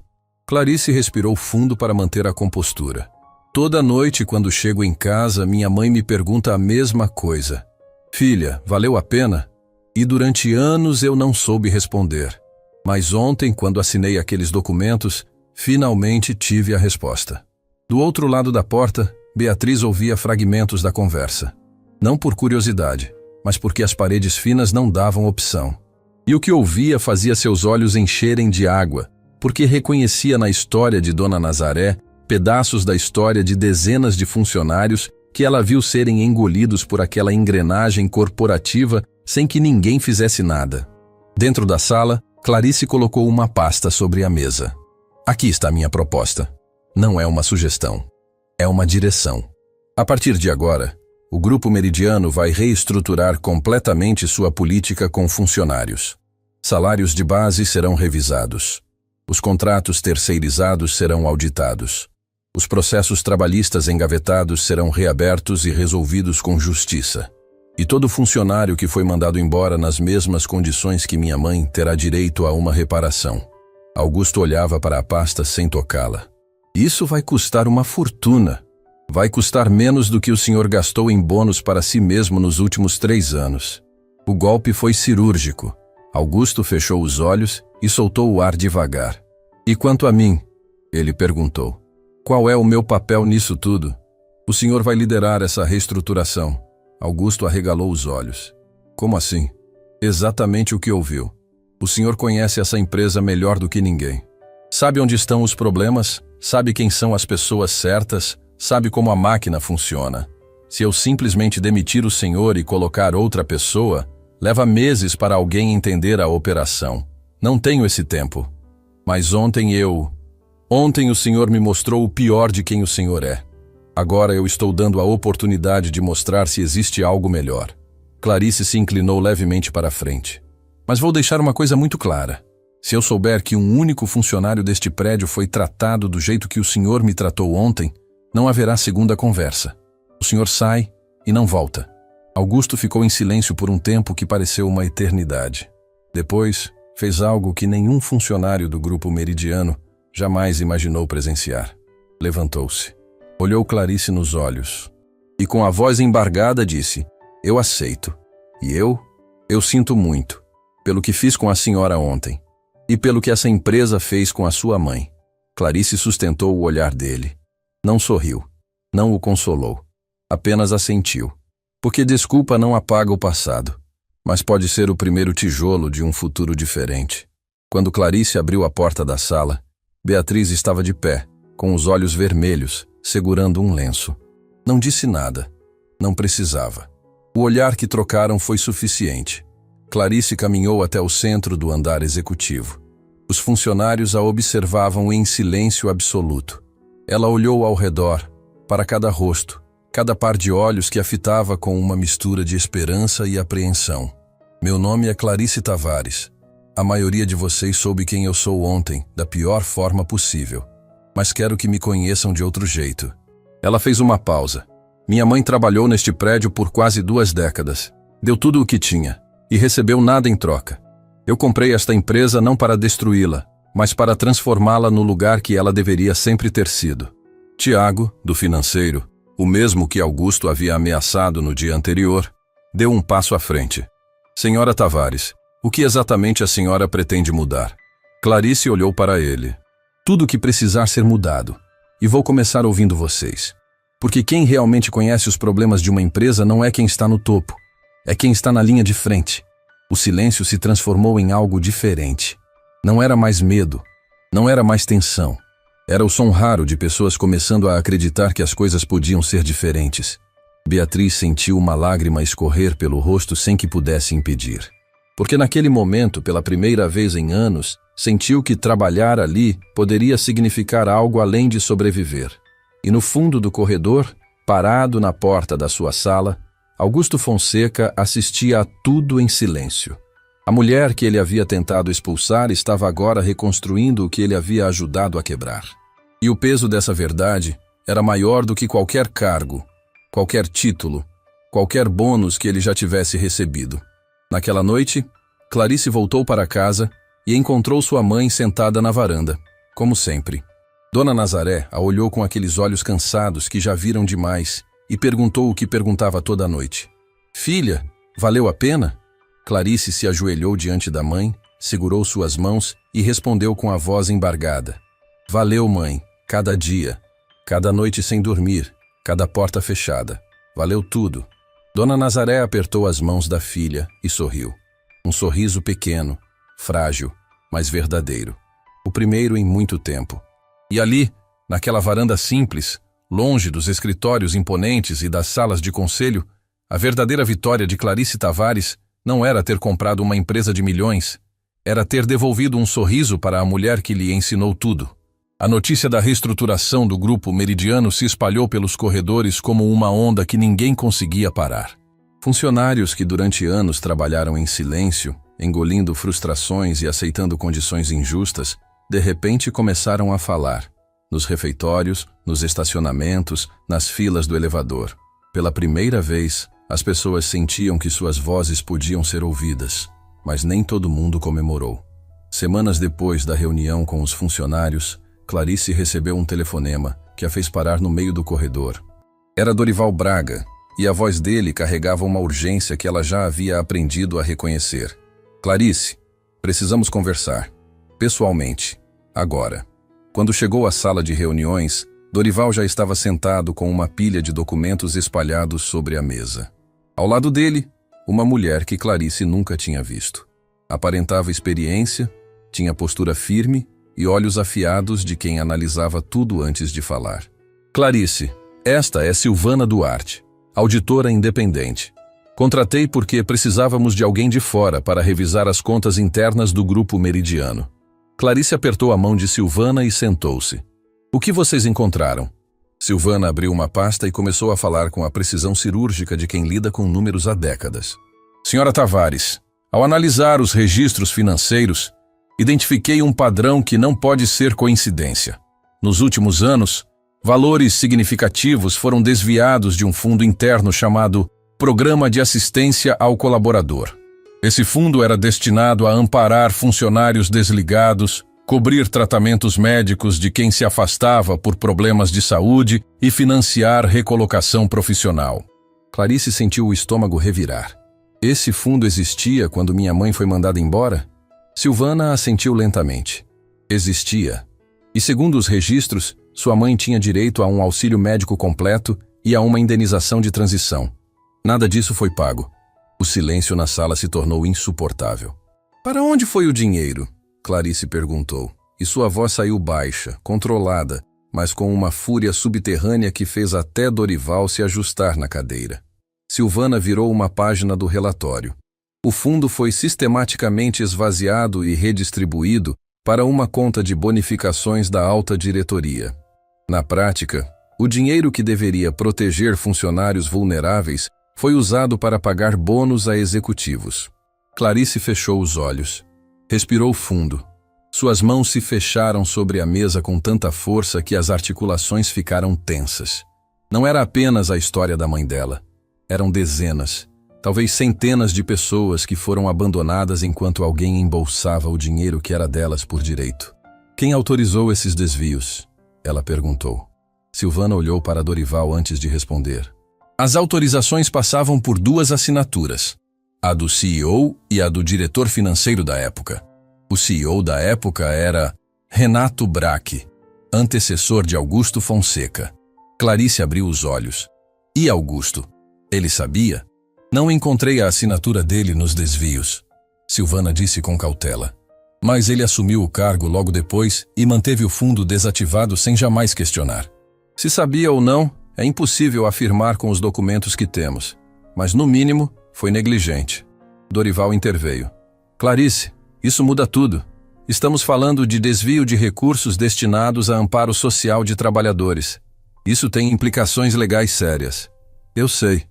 Clarice respirou fundo para manter a compostura. Toda noite, quando chego em casa, minha mãe me pergunta a mesma coisa. Filha, valeu a pena? E durante anos eu não soube responder. Mas ontem, quando assinei aqueles documentos, finalmente tive a resposta. Do outro lado da porta, Beatriz ouvia fragmentos da conversa. Não por curiosidade, mas porque as paredes finas não davam opção. E o que ouvia fazia seus olhos encherem de água, porque reconhecia na história de Dona Nazaré pedaços da história de dezenas de funcionários que ela viu serem engolidos por aquela engrenagem corporativa sem que ninguém fizesse nada. Dentro da sala, Clarice colocou uma pasta sobre a mesa. Aqui está a minha proposta. Não é uma sugestão. É uma direção. A partir de agora, o Grupo Meridiano vai reestruturar completamente sua política com funcionários. Salários de base serão revisados. Os contratos terceirizados serão auditados. Os processos trabalhistas engavetados serão reabertos e resolvidos com justiça. E todo funcionário que foi mandado embora nas mesmas condições que minha mãe terá direito a uma reparação. Augusto olhava para a pasta sem tocá-la. Isso vai custar uma fortuna. Vai custar menos do que o senhor gastou em bônus para si mesmo nos últimos 3 anos. O golpe foi cirúrgico. Augusto fechou os olhos e soltou o ar devagar. E quanto a mim? Ele perguntou. Qual é o meu papel nisso tudo? O senhor vai liderar essa reestruturação. Augusto arregalou os olhos. Como assim? Exatamente o que ouviu. O senhor conhece essa empresa melhor do que ninguém. Sabe onde estão os problemas, sabe quem são as pessoas certas, sabe como a máquina funciona. Se eu simplesmente demitir o senhor e colocar outra pessoa, leva meses para alguém entender a operação. Não tenho esse tempo. Mas ontem o senhor me mostrou o pior de quem o senhor é. Agora eu estou dando a oportunidade de mostrar se existe algo melhor. Clarice se inclinou levemente para a frente. Mas vou deixar uma coisa muito clara. Se eu souber que um único funcionário deste prédio foi tratado do jeito que o senhor me tratou ontem, não haverá segunda conversa. O senhor sai e não volta. Augusto ficou em silêncio por um tempo que pareceu uma eternidade. Depois, fez algo que nenhum funcionário do Grupo Meridiano jamais imaginou presenciar. Levantou-se, olhou Clarice nos olhos e com a voz embargada disse: eu aceito. E eu sinto muito pelo que fiz com a senhora ontem e pelo que essa empresa fez com a sua mãe. Clarice sustentou o olhar dele. Não sorriu, não o consolou, apenas assentiu. Porque desculpa não apaga o passado, mas pode ser o primeiro tijolo de um futuro diferente. Quando Clarice abriu a porta da sala, Beatriz estava de pé, com os olhos vermelhos, segurando um lenço. Não disse nada. Não precisava. O olhar que trocaram foi suficiente. Clarice caminhou até o centro do andar executivo. Os funcionários a observavam em silêncio absoluto. Ela olhou ao redor, para cada rosto, cada par de olhos que a fitava com uma mistura de esperança e apreensão. Meu nome é Clarice Tavares. A maioria de vocês soube quem eu sou ontem, da pior forma possível. Mas quero que me conheçam de outro jeito. Ela fez uma pausa. Minha mãe trabalhou neste prédio por quase 2 décadas. Deu tudo o que tinha e recebeu nada em troca. Eu comprei esta empresa não para destruí-la, mas para transformá-la no lugar que ela deveria sempre ter sido. Tiago, do financeiro, o mesmo que Augusto havia ameaçado no dia anterior, deu um passo à frente. Senhora Tavares, o que exatamente a senhora pretende mudar? Clarice olhou para ele. Tudo o que precisar ser mudado. E vou começar ouvindo vocês. Porque quem realmente conhece os problemas de uma empresa não é quem está no topo. É quem está na linha de frente. O silêncio se transformou em algo diferente. Não era mais medo. Não era mais tensão. Era o som raro de pessoas começando a acreditar que as coisas podiam ser diferentes. Beatriz sentiu uma lágrima escorrer pelo rosto sem que pudesse impedir. Porque naquele momento, pela primeira vez em anos, sentiu que trabalhar ali poderia significar algo além de sobreviver. E no fundo do corredor, parado na porta da sua sala, Augusto Fonseca assistia a tudo em silêncio. A mulher que ele havia tentado expulsar estava agora reconstruindo o que ele havia ajudado a quebrar. E o peso dessa verdade era maior do que qualquer cargo, qualquer título, qualquer bônus que ele já tivesse recebido. Naquela noite, Clarice voltou para casa e encontrou sua mãe sentada na varanda, como sempre. Dona Nazaré a olhou com aqueles olhos cansados que já viram demais e perguntou o que perguntava toda a noite. Filha, valeu a pena? Clarice se ajoelhou diante da mãe, segurou suas mãos e respondeu com a voz embargada. Valeu, mãe, cada dia, cada noite sem dormir, cada porta fechada. Valeu tudo. Dona Nazaré apertou as mãos da filha e sorriu. Um sorriso pequeno, frágil, mas verdadeiro. O primeiro em muito tempo. E ali, naquela varanda simples, longe dos escritórios imponentes e das salas de conselho, a verdadeira vitória de Clarice Tavares não era ter comprado uma empresa de milhões, era ter devolvido um sorriso para a mulher que lhe ensinou tudo. A notícia da reestruturação do Grupo Meridiano se espalhou pelos corredores como uma onda que ninguém conseguia parar. Funcionários que durante anos trabalharam em silêncio, engolindo frustrações e aceitando condições injustas, de repente começaram a falar. Nos refeitórios, nos estacionamentos, nas filas do elevador. Pela primeira vez, as pessoas sentiam que suas vozes podiam ser ouvidas, mas nem todo mundo comemorou. Semanas depois da reunião com os funcionários, Clarice recebeu um telefonema que a fez parar no meio do corredor. Era Dorival Braga, e a voz dele carregava uma urgência que ela já havia aprendido a reconhecer. Clarice, precisamos conversar. Pessoalmente. Agora. Quando chegou à sala de reuniões, Dorival já estava sentado com uma pilha de documentos espalhados sobre a mesa. Ao lado dele, uma mulher que Clarice nunca tinha visto. Aparentava experiência, tinha postura firme e olhos afiados de quem analisava tudo antes de falar. Clarice, esta é Silvana Duarte, auditora independente. Contratei porque precisávamos de alguém de fora para revisar as contas internas do Grupo Meridiano. Clarice apertou a mão de Silvana e sentou-se. O que vocês encontraram? Silvana abriu uma pasta e começou a falar com a precisão cirúrgica de quem lida com números há décadas. Senhora Tavares, ao analisar os registros financeiros, identifiquei um padrão que não pode ser coincidência. Nos últimos anos, valores significativos foram desviados de um fundo interno chamado Programa de Assistência ao Colaborador. Esse fundo era destinado a amparar funcionários desligados, cobrir tratamentos médicos de quem se afastava por problemas de saúde e financiar recolocação profissional. Clarice sentiu o estômago revirar. Esse fundo existia quando minha mãe foi mandada embora? Silvana assentiu lentamente. Existia. E segundo os registros, sua mãe tinha direito a um auxílio médico completo e a uma indenização de transição. Nada disso foi pago. O silêncio na sala se tornou insuportável. Para onde foi o dinheiro? Clarice perguntou, e sua voz saiu baixa, controlada, mas com uma fúria subterrânea que fez até Dorival se ajustar na cadeira. Silvana virou uma página do relatório. O fundo foi sistematicamente esvaziado e redistribuído para uma conta de bonificações da alta diretoria. Na prática, o dinheiro que deveria proteger funcionários vulneráveis foi usado para pagar bônus a executivos. Clarice fechou os olhos. Respirou fundo. Suas mãos se fecharam sobre a mesa com tanta força que as articulações ficaram tensas. Não era apenas a história da mãe dela. Eram dezenas, talvez centenas de pessoas que foram abandonadas enquanto alguém embolsava o dinheiro que era delas por direito. Quem autorizou esses desvios? Ela perguntou. Silvana olhou para Dorival antes de responder. As autorizações passavam por duas assinaturas, a do CEO e a do diretor financeiro da época. O CEO da época era Renato Braque, antecessor de Augusto Fonseca. Clarice abriu os olhos. E Augusto? Ele sabia? Não encontrei a assinatura dele nos desvios, Silvana disse com cautela. Mas ele assumiu o cargo logo depois e manteve o fundo desativado sem jamais questionar. Se sabia ou não, é impossível afirmar com os documentos que temos, mas no mínimo foi negligente. Dorival interveio. Clarice, isso muda tudo. Estamos falando de desvio de recursos destinados a amparo social de trabalhadores. Isso tem implicações legais sérias. Eu sei,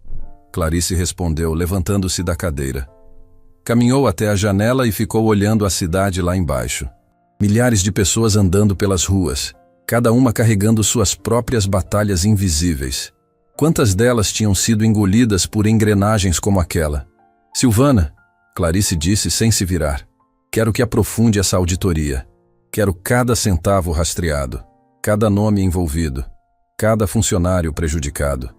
Clarice respondeu, levantando-se da cadeira. Caminhou até a janela e ficou olhando a cidade lá embaixo. Milhares de pessoas andando pelas ruas, cada uma carregando suas próprias batalhas invisíveis. Quantas delas tinham sido engolidas por engrenagens como aquela? Silvana, Clarice disse sem se virar. Quero que aprofunde essa auditoria. Quero cada centavo rastreado, cada nome envolvido, cada funcionário prejudicado.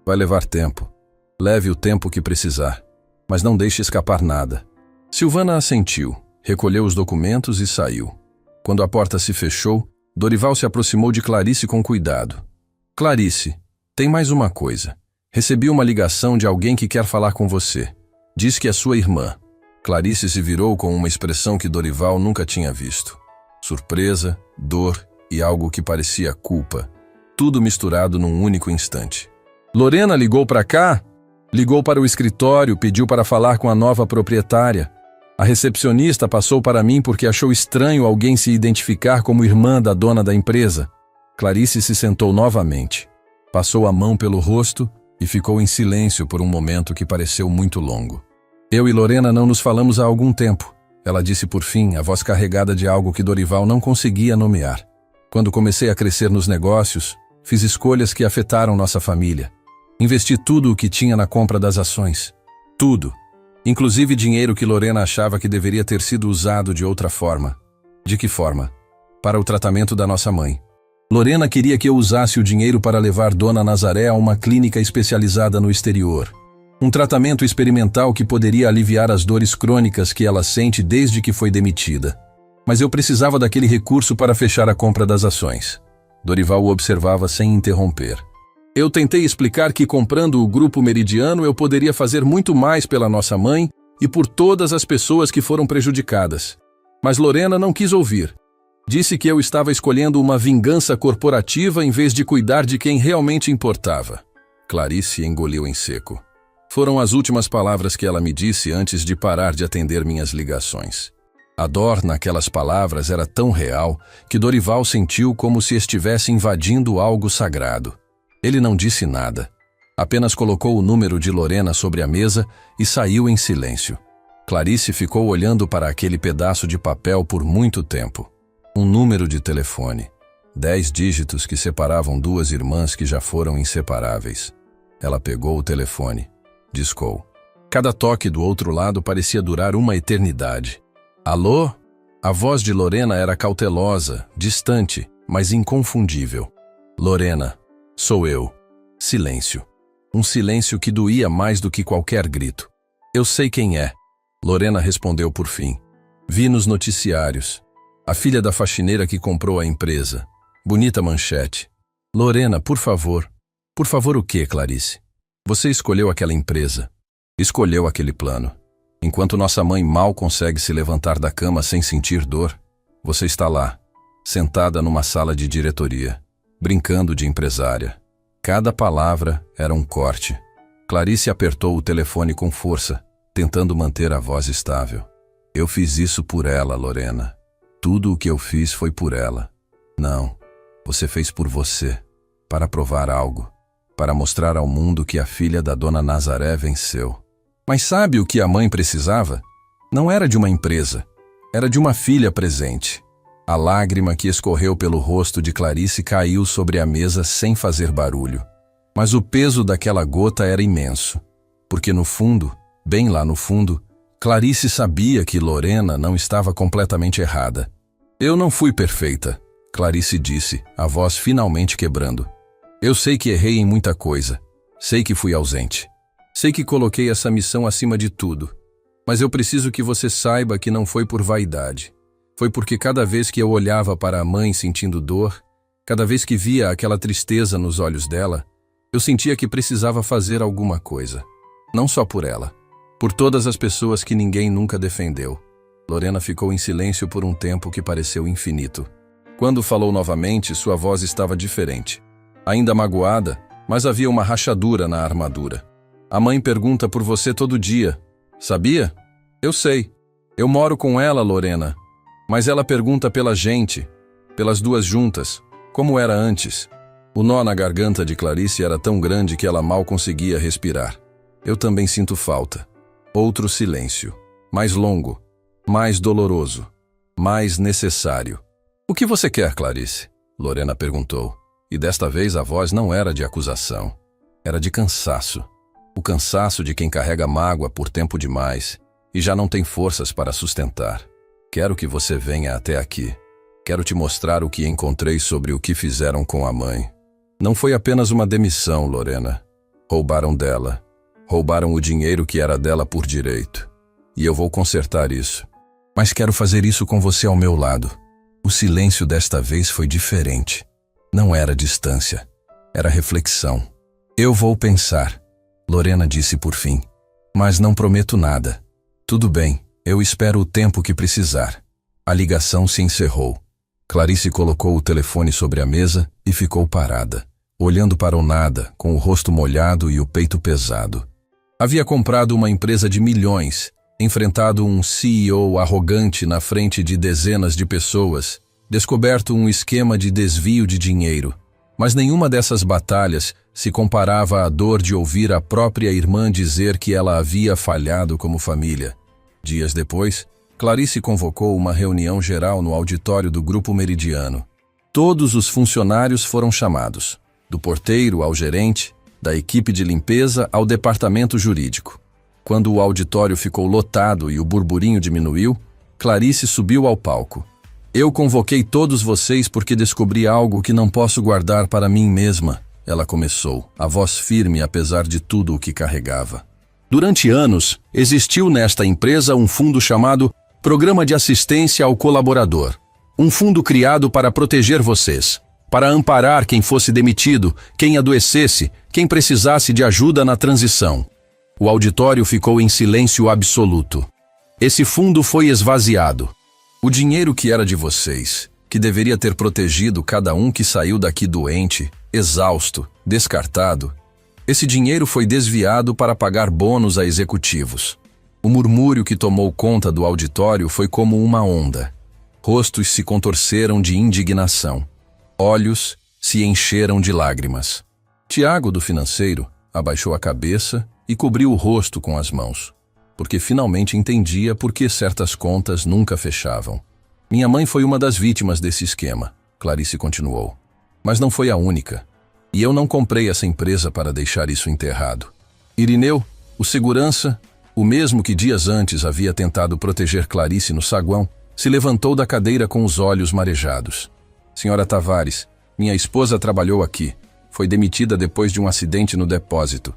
Vai levar tempo. Leve o tempo que precisar, mas não deixe escapar nada. Silvana assentiu, recolheu os documentos e saiu. Quando a porta se fechou, Dorival se aproximou de Clarice com cuidado. Clarice, tem mais uma coisa. Recebi uma ligação de alguém que quer falar com você. Diz que é sua irmã. Clarice se virou com uma expressão que Dorival nunca tinha visto. Surpresa, dor e algo que parecia culpa. tudo misturado num único instante. Lorena ligou para cá, ligou para o escritório, pediu para falar com a nova proprietária. A recepcionista passou para mim porque achou estranho alguém se identificar como irmã da dona da empresa. Clarice se sentou novamente, passou a mão pelo rosto e ficou em silêncio por um momento que pareceu muito longo. Eu e Lorena não nos falamos há algum tempo. Ela disse por fim, a voz carregada de algo que Dorival não conseguia nomear. Quando comecei a crescer nos negócios, fiz escolhas que afetaram nossa família. Investi tudo o que tinha na compra das ações. Tudo. Inclusive dinheiro que Lorena achava que deveria ter sido usado de outra forma. De que forma? Para o tratamento da nossa mãe. Lorena queria que eu usasse o dinheiro para levar Dona Nazaré a uma clínica especializada no exterior. Um tratamento experimental que poderia aliviar as dores crônicas que ela sente desde que foi demitida. Mas eu precisava daquele recurso para fechar a compra das ações. Dorival o observava sem interromper. Eu tentei explicar que comprando o Grupo Meridiano eu poderia fazer muito mais pela nossa mãe e por todas as pessoas que foram prejudicadas. Mas Lorena não quis ouvir. Disse que eu estava escolhendo uma vingança corporativa em vez de cuidar de quem realmente importava. Clarice engoliu em seco. Foram as últimas palavras que ela me disse antes de parar de atender minhas ligações. A dor naquelas palavras era tão real que Dorival sentiu como se estivesse invadindo algo sagrado. Ele não disse nada. Apenas colocou o número de Lorena sobre a mesa e saiu em silêncio. Clarice ficou olhando para aquele pedaço de papel por muito tempo. Um número de telefone. 10 dígitos que separavam duas irmãs que já foram inseparáveis. Ela pegou o telefone. Discou. Cada toque do outro lado parecia durar uma eternidade. Alô? A voz de Lorena era cautelosa, distante, mas inconfundível. Lorena, sou eu. Silêncio. Um silêncio que doía mais do que qualquer grito. Eu sei quem é. Lorena respondeu por fim. Vi nos noticiários. A filha da faxineira que comprou a empresa. Bonita manchete. Lorena, por favor. Por favor o quê, Clarice? Você escolheu aquela empresa. Escolheu aquele plano. Enquanto nossa mãe mal consegue se levantar da cama sem sentir dor, você está lá, sentada numa sala de diretoria, brincando de empresária. Cada palavra era um corte. Clarice apertou o telefone com força, tentando manter a voz estável. Eu fiz isso por ela, Lorena. Tudo o que eu fiz foi por ela. Não, você fez por você, para provar algo, para mostrar ao mundo que a filha da Dona Nazaré venceu. Mas sabe o que a mãe precisava? Não era de uma empresa, era de uma filha presente. A lágrima que escorreu pelo rosto de Clarice caiu sobre a mesa sem fazer barulho. Mas o peso daquela gota era imenso, porque no fundo, bem lá no fundo, Clarice sabia que Lorena não estava completamente errada. Eu não fui perfeita, Clarice disse, a voz finalmente quebrando. Eu sei que errei em muita coisa, sei que fui ausente. Sei que coloquei essa missão acima de tudo, mas eu preciso que você saiba que não foi por vaidade. Foi porque cada vez que eu olhava para a mãe sentindo dor, cada vez que via aquela tristeza nos olhos dela, eu sentia que precisava fazer alguma coisa. Não só por ela, por todas as pessoas que ninguém nunca defendeu. Lorena ficou em silêncio por um tempo que pareceu infinito. Quando falou novamente, sua voz estava diferente. Ainda magoada, mas havia uma rachadura na armadura. A mãe pergunta por você todo dia. Sabia? Eu sei. Eu moro com ela, Lorena. Mas ela pergunta pela gente, pelas duas juntas, como era antes. O nó na garganta de Clarice era tão grande que ela mal conseguia respirar. Eu também sinto falta. Outro silêncio. Mais longo. Mais doloroso. Mais necessário. O que você quer, Clarice? Lorena perguntou. E desta vez a voz não era de acusação. Era de cansaço. O cansaço de quem carrega mágoa por tempo demais e já não tem forças para sustentar. Quero que você venha até aqui. Quero te mostrar o que encontrei sobre o que fizeram com a mãe. Não foi apenas uma demissão, Lorena. Roubaram dela. Roubaram o dinheiro que era dela por direito. E eu vou consertar isso. Mas quero fazer isso com você ao meu lado. O silêncio desta vez foi diferente. Não era distância. Era reflexão. Eu vou pensar. Lorena disse por fim. Mas não prometo nada. Tudo bem, eu espero o tempo que precisar. A ligação se encerrou. Clarice colocou o telefone sobre a mesa e ficou parada, olhando para o nada, com o rosto molhado e o peito pesado. Havia comprado uma empresa de milhões, enfrentado um CEO arrogante na frente de dezenas de pessoas, descoberto um esquema de desvio de dinheiro. Mas nenhuma dessas batalhas se comparava à dor de ouvir a própria irmã dizer que ela havia falhado como família. Dias depois, Clarice convocou uma reunião geral no auditório do Grupo Meridiano. Todos os funcionários foram chamados, do porteiro ao gerente, da equipe de limpeza ao departamento jurídico. Quando o auditório ficou lotado e o burburinho diminuiu, Clarice subiu ao palco. Eu convoquei todos vocês porque descobri algo que não posso guardar para mim mesma, ela começou, a voz firme apesar de tudo o que carregava. Durante anos, existiu nesta empresa um fundo chamado Programa de Assistência ao Colaborador. Um fundo criado para proteger vocês, para amparar quem fosse demitido, quem adoecesse, quem precisasse de ajuda na transição. O auditório ficou em silêncio absoluto. Esse fundo foi esvaziado. O dinheiro que era de vocês, que deveria ter protegido cada um que saiu daqui doente, exausto, descartado, esse dinheiro foi desviado para pagar bônus a executivos. O murmúrio que tomou conta do auditório foi como uma onda. Rostos se contorceram de indignação. Olhos se encheram de lágrimas. Tiago, do financeiro, abaixou a cabeça e cobriu o rosto com as mãos, porque finalmente entendia por que certas contas nunca fechavam. Minha mãe foi uma das vítimas desse esquema, Clarice continuou. Mas não foi a única. E eu não comprei essa empresa para deixar isso enterrado. Irineu, o segurança, o mesmo que dias antes havia tentado proteger Clarice no saguão, se levantou da cadeira com os olhos marejados. Senhora Tavares, minha esposa trabalhou aqui. Foi demitida depois de um acidente no depósito.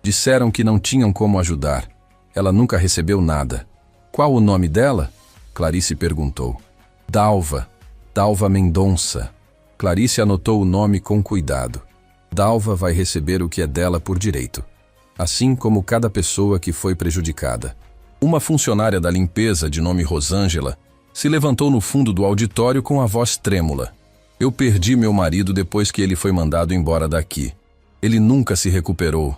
Disseram que não tinham como ajudar. Ela nunca recebeu nada. Qual o nome dela? Clarice perguntou. Dalva. Dalva Mendonça. Clarice anotou o nome com cuidado. Dalva vai receber o que é dela por direito, assim como cada pessoa que foi prejudicada. Uma funcionária da limpeza de nome Rosângela se levantou no fundo do auditório com a voz trêmula. Eu perdi meu marido depois que ele foi mandado embora daqui. Ele nunca se recuperou.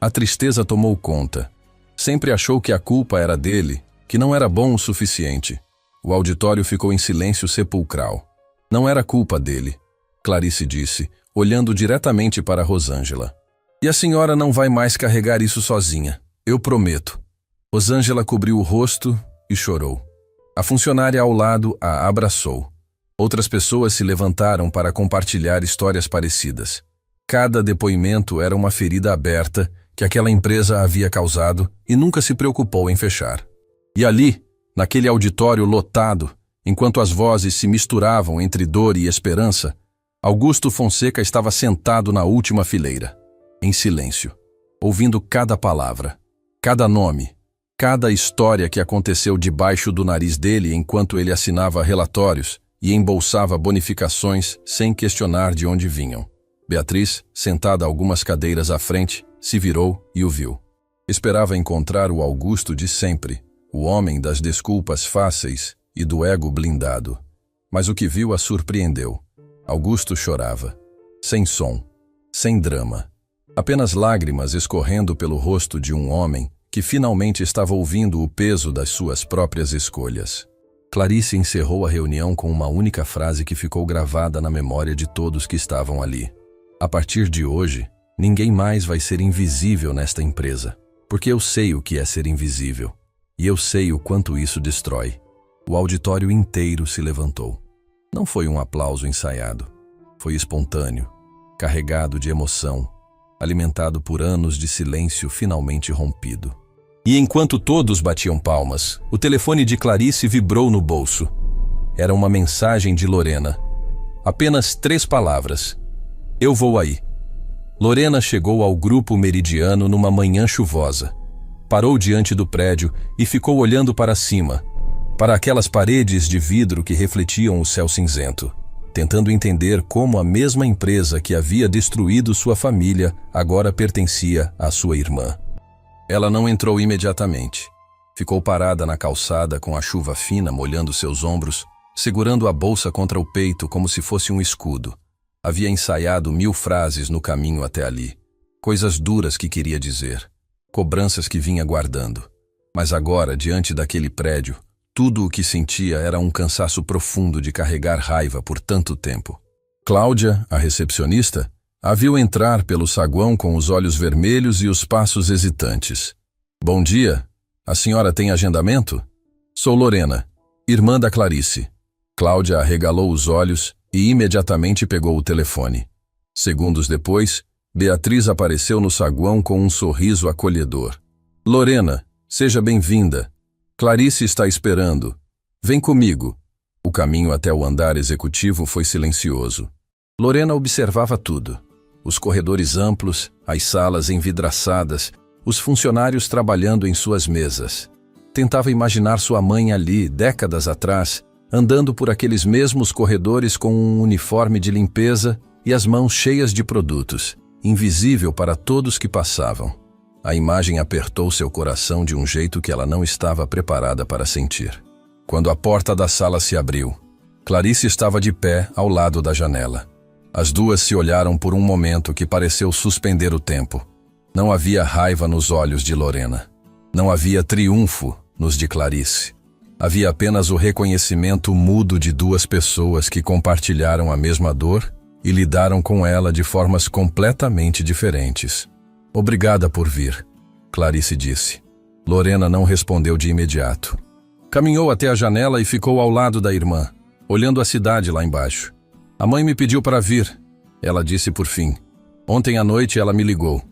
A tristeza tomou conta. Sempre achou que a culpa era dele, que não era bom o suficiente. O auditório ficou em silêncio sepulcral. Não era culpa dele, Clarice disse, olhando diretamente para Rosângela. E a senhora não vai mais carregar isso sozinha, eu prometo. Rosângela cobriu o rosto e chorou. A funcionária ao lado a abraçou. Outras pessoas se levantaram para compartilhar histórias parecidas. Cada depoimento era uma ferida aberta que aquela empresa havia causado e nunca se preocupou em fechar. E ali, naquele auditório lotado, enquanto as vozes se misturavam entre dor e esperança, Augusto Fonseca estava sentado na última fileira, em silêncio, ouvindo cada palavra, cada nome, cada história que aconteceu debaixo do nariz dele enquanto ele assinava relatórios e embolsava bonificações sem questionar de onde vinham. Beatriz, sentada algumas cadeiras à frente, se virou e o viu. Esperava encontrar o Augusto de sempre, o homem das desculpas fáceis e do ego blindado. Mas o que viu a surpreendeu. Augusto chorava, sem som, sem drama. Apenas lágrimas escorrendo pelo rosto de um homem que finalmente estava ouvindo o peso das suas próprias escolhas. Clarice encerrou a reunião com uma única frase que ficou gravada na memória de todos que estavam ali. A partir de hoje, ninguém mais vai ser invisível nesta empresa, porque eu sei o que é ser invisível, e eu sei o quanto isso destrói. O auditório inteiro se levantou. Não foi um aplauso ensaiado. Foi espontâneo, carregado de emoção, alimentado por anos de silêncio finalmente rompido. E enquanto todos batiam palmas, o telefone de Clarice vibrou no bolso. Era uma mensagem de Lorena. Apenas 3 palavras. Eu vou aí. Lorena chegou ao Grupo Meridiano numa manhã chuvosa. Parou diante do prédio e ficou olhando para cima, para aquelas paredes de vidro que refletiam o céu cinzento, tentando entender como a mesma empresa que havia destruído sua família agora pertencia à sua irmã. Ela não entrou imediatamente. Ficou parada na calçada com a chuva fina molhando seus ombros, segurando a bolsa contra o peito como se fosse um escudo. Havia ensaiado 1000 frases no caminho até ali. Coisas duras que queria dizer. Cobranças que vinha guardando. Mas agora, diante daquele prédio, tudo o que sentia era um cansaço profundo de carregar raiva por tanto tempo. Cláudia, a recepcionista, a viu entrar pelo saguão com os olhos vermelhos e os passos hesitantes. Bom dia. A senhora tem agendamento? Sou Lorena, irmã da Clarice. Cláudia arregalou os olhos e imediatamente pegou o telefone. Segundos depois, Beatriz apareceu no saguão com um sorriso acolhedor. Lorena, seja bem-vinda. Clarice está esperando. Vem comigo. O caminho até o andar executivo foi silencioso. Lorena observava tudo. Os corredores amplos, as salas envidraçadas, os funcionários trabalhando em suas mesas. Tentava imaginar sua mãe ali, décadas atrás, andando por aqueles mesmos corredores com um uniforme de limpeza e as mãos cheias de produtos, invisível para todos que passavam. A imagem apertou seu coração de um jeito que ela não estava preparada para sentir. Quando a porta da sala se abriu, Clarice estava de pé ao lado da janela. As duas se olharam por um momento que pareceu suspender o tempo. Não havia raiva nos olhos de Lorena. Não havia triunfo nos de Clarice. Havia apenas o reconhecimento mudo de duas pessoas que compartilharam a mesma dor e lidaram com ela de formas completamente diferentes. Obrigada por vir, Clarice disse. Lorena não respondeu de imediato. Caminhou até a janela e ficou ao lado da irmã, olhando a cidade lá embaixo. A mãe me pediu para vir, ela disse por fim. Ontem à noite ela me ligou.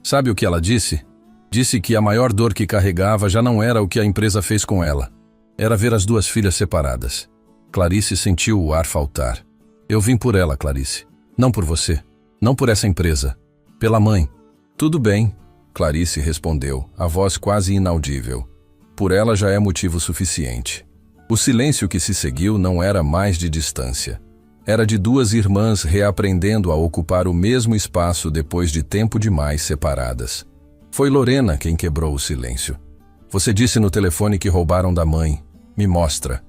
Sabe o que ela disse? Disse que a maior dor que carregava já não era o que a empresa fez com ela. Era ver as duas filhas separadas. Clarice sentiu o ar faltar. Eu vim por ela, Clarice. Não por você. Não por essa empresa. Pela mãe. Tudo bem, Clarice respondeu, a voz quase inaudível. Por ela já é motivo suficiente. O silêncio que se seguiu não era mais de distância. Era de duas irmãs reaprendendo a ocupar o mesmo espaço depois de tempo demais separadas. Foi Lorena quem quebrou o silêncio. Você disse no telefone que roubaram da mãe. Me mostra.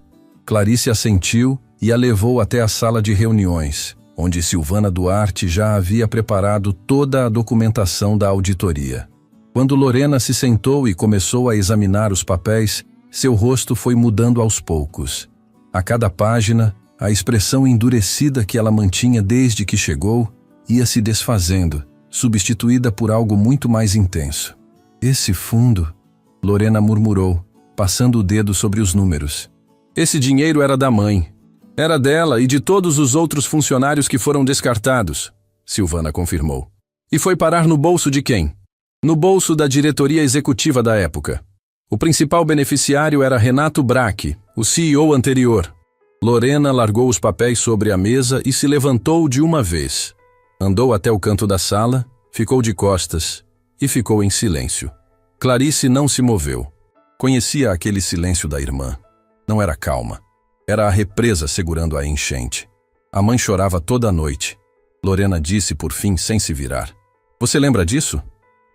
Clarice assentiu e a levou até a sala de reuniões, onde Silvana Duarte já havia preparado toda a documentação da auditoria. Quando Lorena se sentou e começou a examinar os papéis, seu rosto foi mudando aos poucos. A cada página, a expressão endurecida que ela mantinha desde que chegou ia se desfazendo, substituída por algo muito mais intenso. Esse fundo, Lorena murmurou, passando o dedo sobre os números. Esse dinheiro era da mãe. Era dela e de todos os outros funcionários que foram descartados, Silvana confirmou. E foi parar no bolso de quem? No bolso da diretoria executiva da época. O principal beneficiário era Renato Braque, o CEO anterior. Lorena largou os papéis sobre a mesa e se levantou de uma vez. Andou até o canto da sala, ficou de costas e ficou em silêncio. Clarice não se moveu. Conhecia aquele silêncio da irmã. Não era calma. Era a represa segurando a enchente. A mãe chorava toda a noite. Lorena disse por fim sem se virar. Você lembra disso?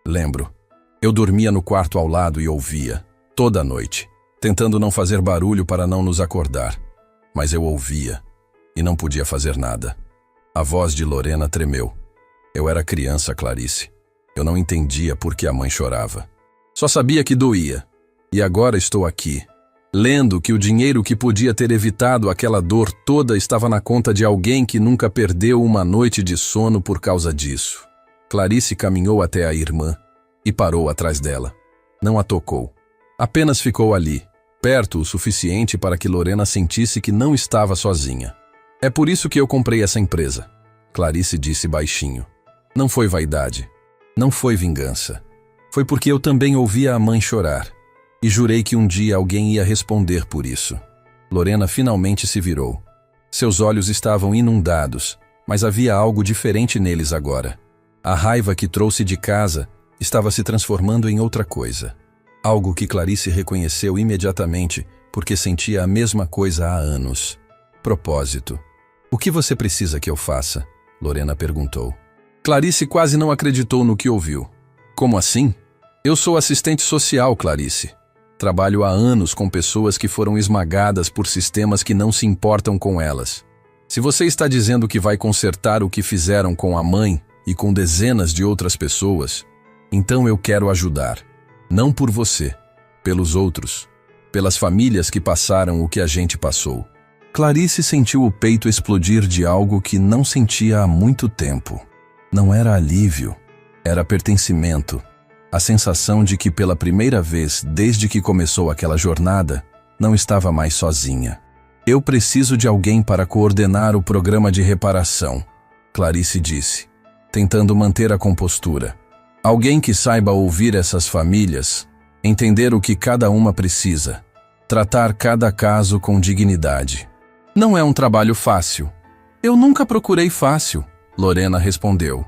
Lembro. Eu dormia no quarto ao lado e ouvia, toda a noite, tentando não fazer barulho para não nos acordar. Mas eu ouvia e não podia fazer nada. A voz de Lorena tremeu. Eu era criança, Clarice. Eu não entendia por que a mãe chorava. Só sabia que doía. E agora estou aqui, lendo que o dinheiro que podia ter evitado aquela dor toda estava na conta de alguém que nunca perdeu uma noite de sono por causa disso. Clarice caminhou até a irmã e parou atrás dela. Não a tocou. Apenas ficou ali, perto o suficiente para que Lorena sentisse que não estava sozinha. É por isso que eu comprei essa empresa, Clarice disse baixinho. Não foi vaidade. Não foi vingança. Foi porque eu também ouvia a mãe chorar. E jurei que um dia alguém ia responder por isso. Lorena finalmente se virou. Seus olhos estavam inundados, mas havia algo diferente neles agora. A raiva que trouxe de casa estava se transformando em outra coisa. Algo que Clarice reconheceu imediatamente, porque sentia a mesma coisa há anos. Propósito. O que você precisa que eu faça? Lorena perguntou. Clarice quase não acreditou no que ouviu. Como assim? Eu sou assistente social, Clarice. Trabalho há anos com pessoas que foram esmagadas por sistemas que não se importam com elas. Se você está dizendo que vai consertar o que fizeram com a mãe e com dezenas de outras pessoas, então eu quero ajudar. Não por você, pelos outros, pelas famílias que passaram o que a gente passou. Clarice sentiu o peito explodir de algo que não sentia há muito tempo. Não era alívio, era pertencimento. A sensação de que pela primeira vez desde que começou aquela jornada, não estava mais sozinha. Eu preciso de alguém para coordenar o programa de reparação, Clarice disse, tentando manter a compostura. Alguém que saiba ouvir essas famílias, entender o que cada uma precisa, tratar cada caso com dignidade. Não é um trabalho fácil. Eu nunca procurei fácil, Lorena respondeu.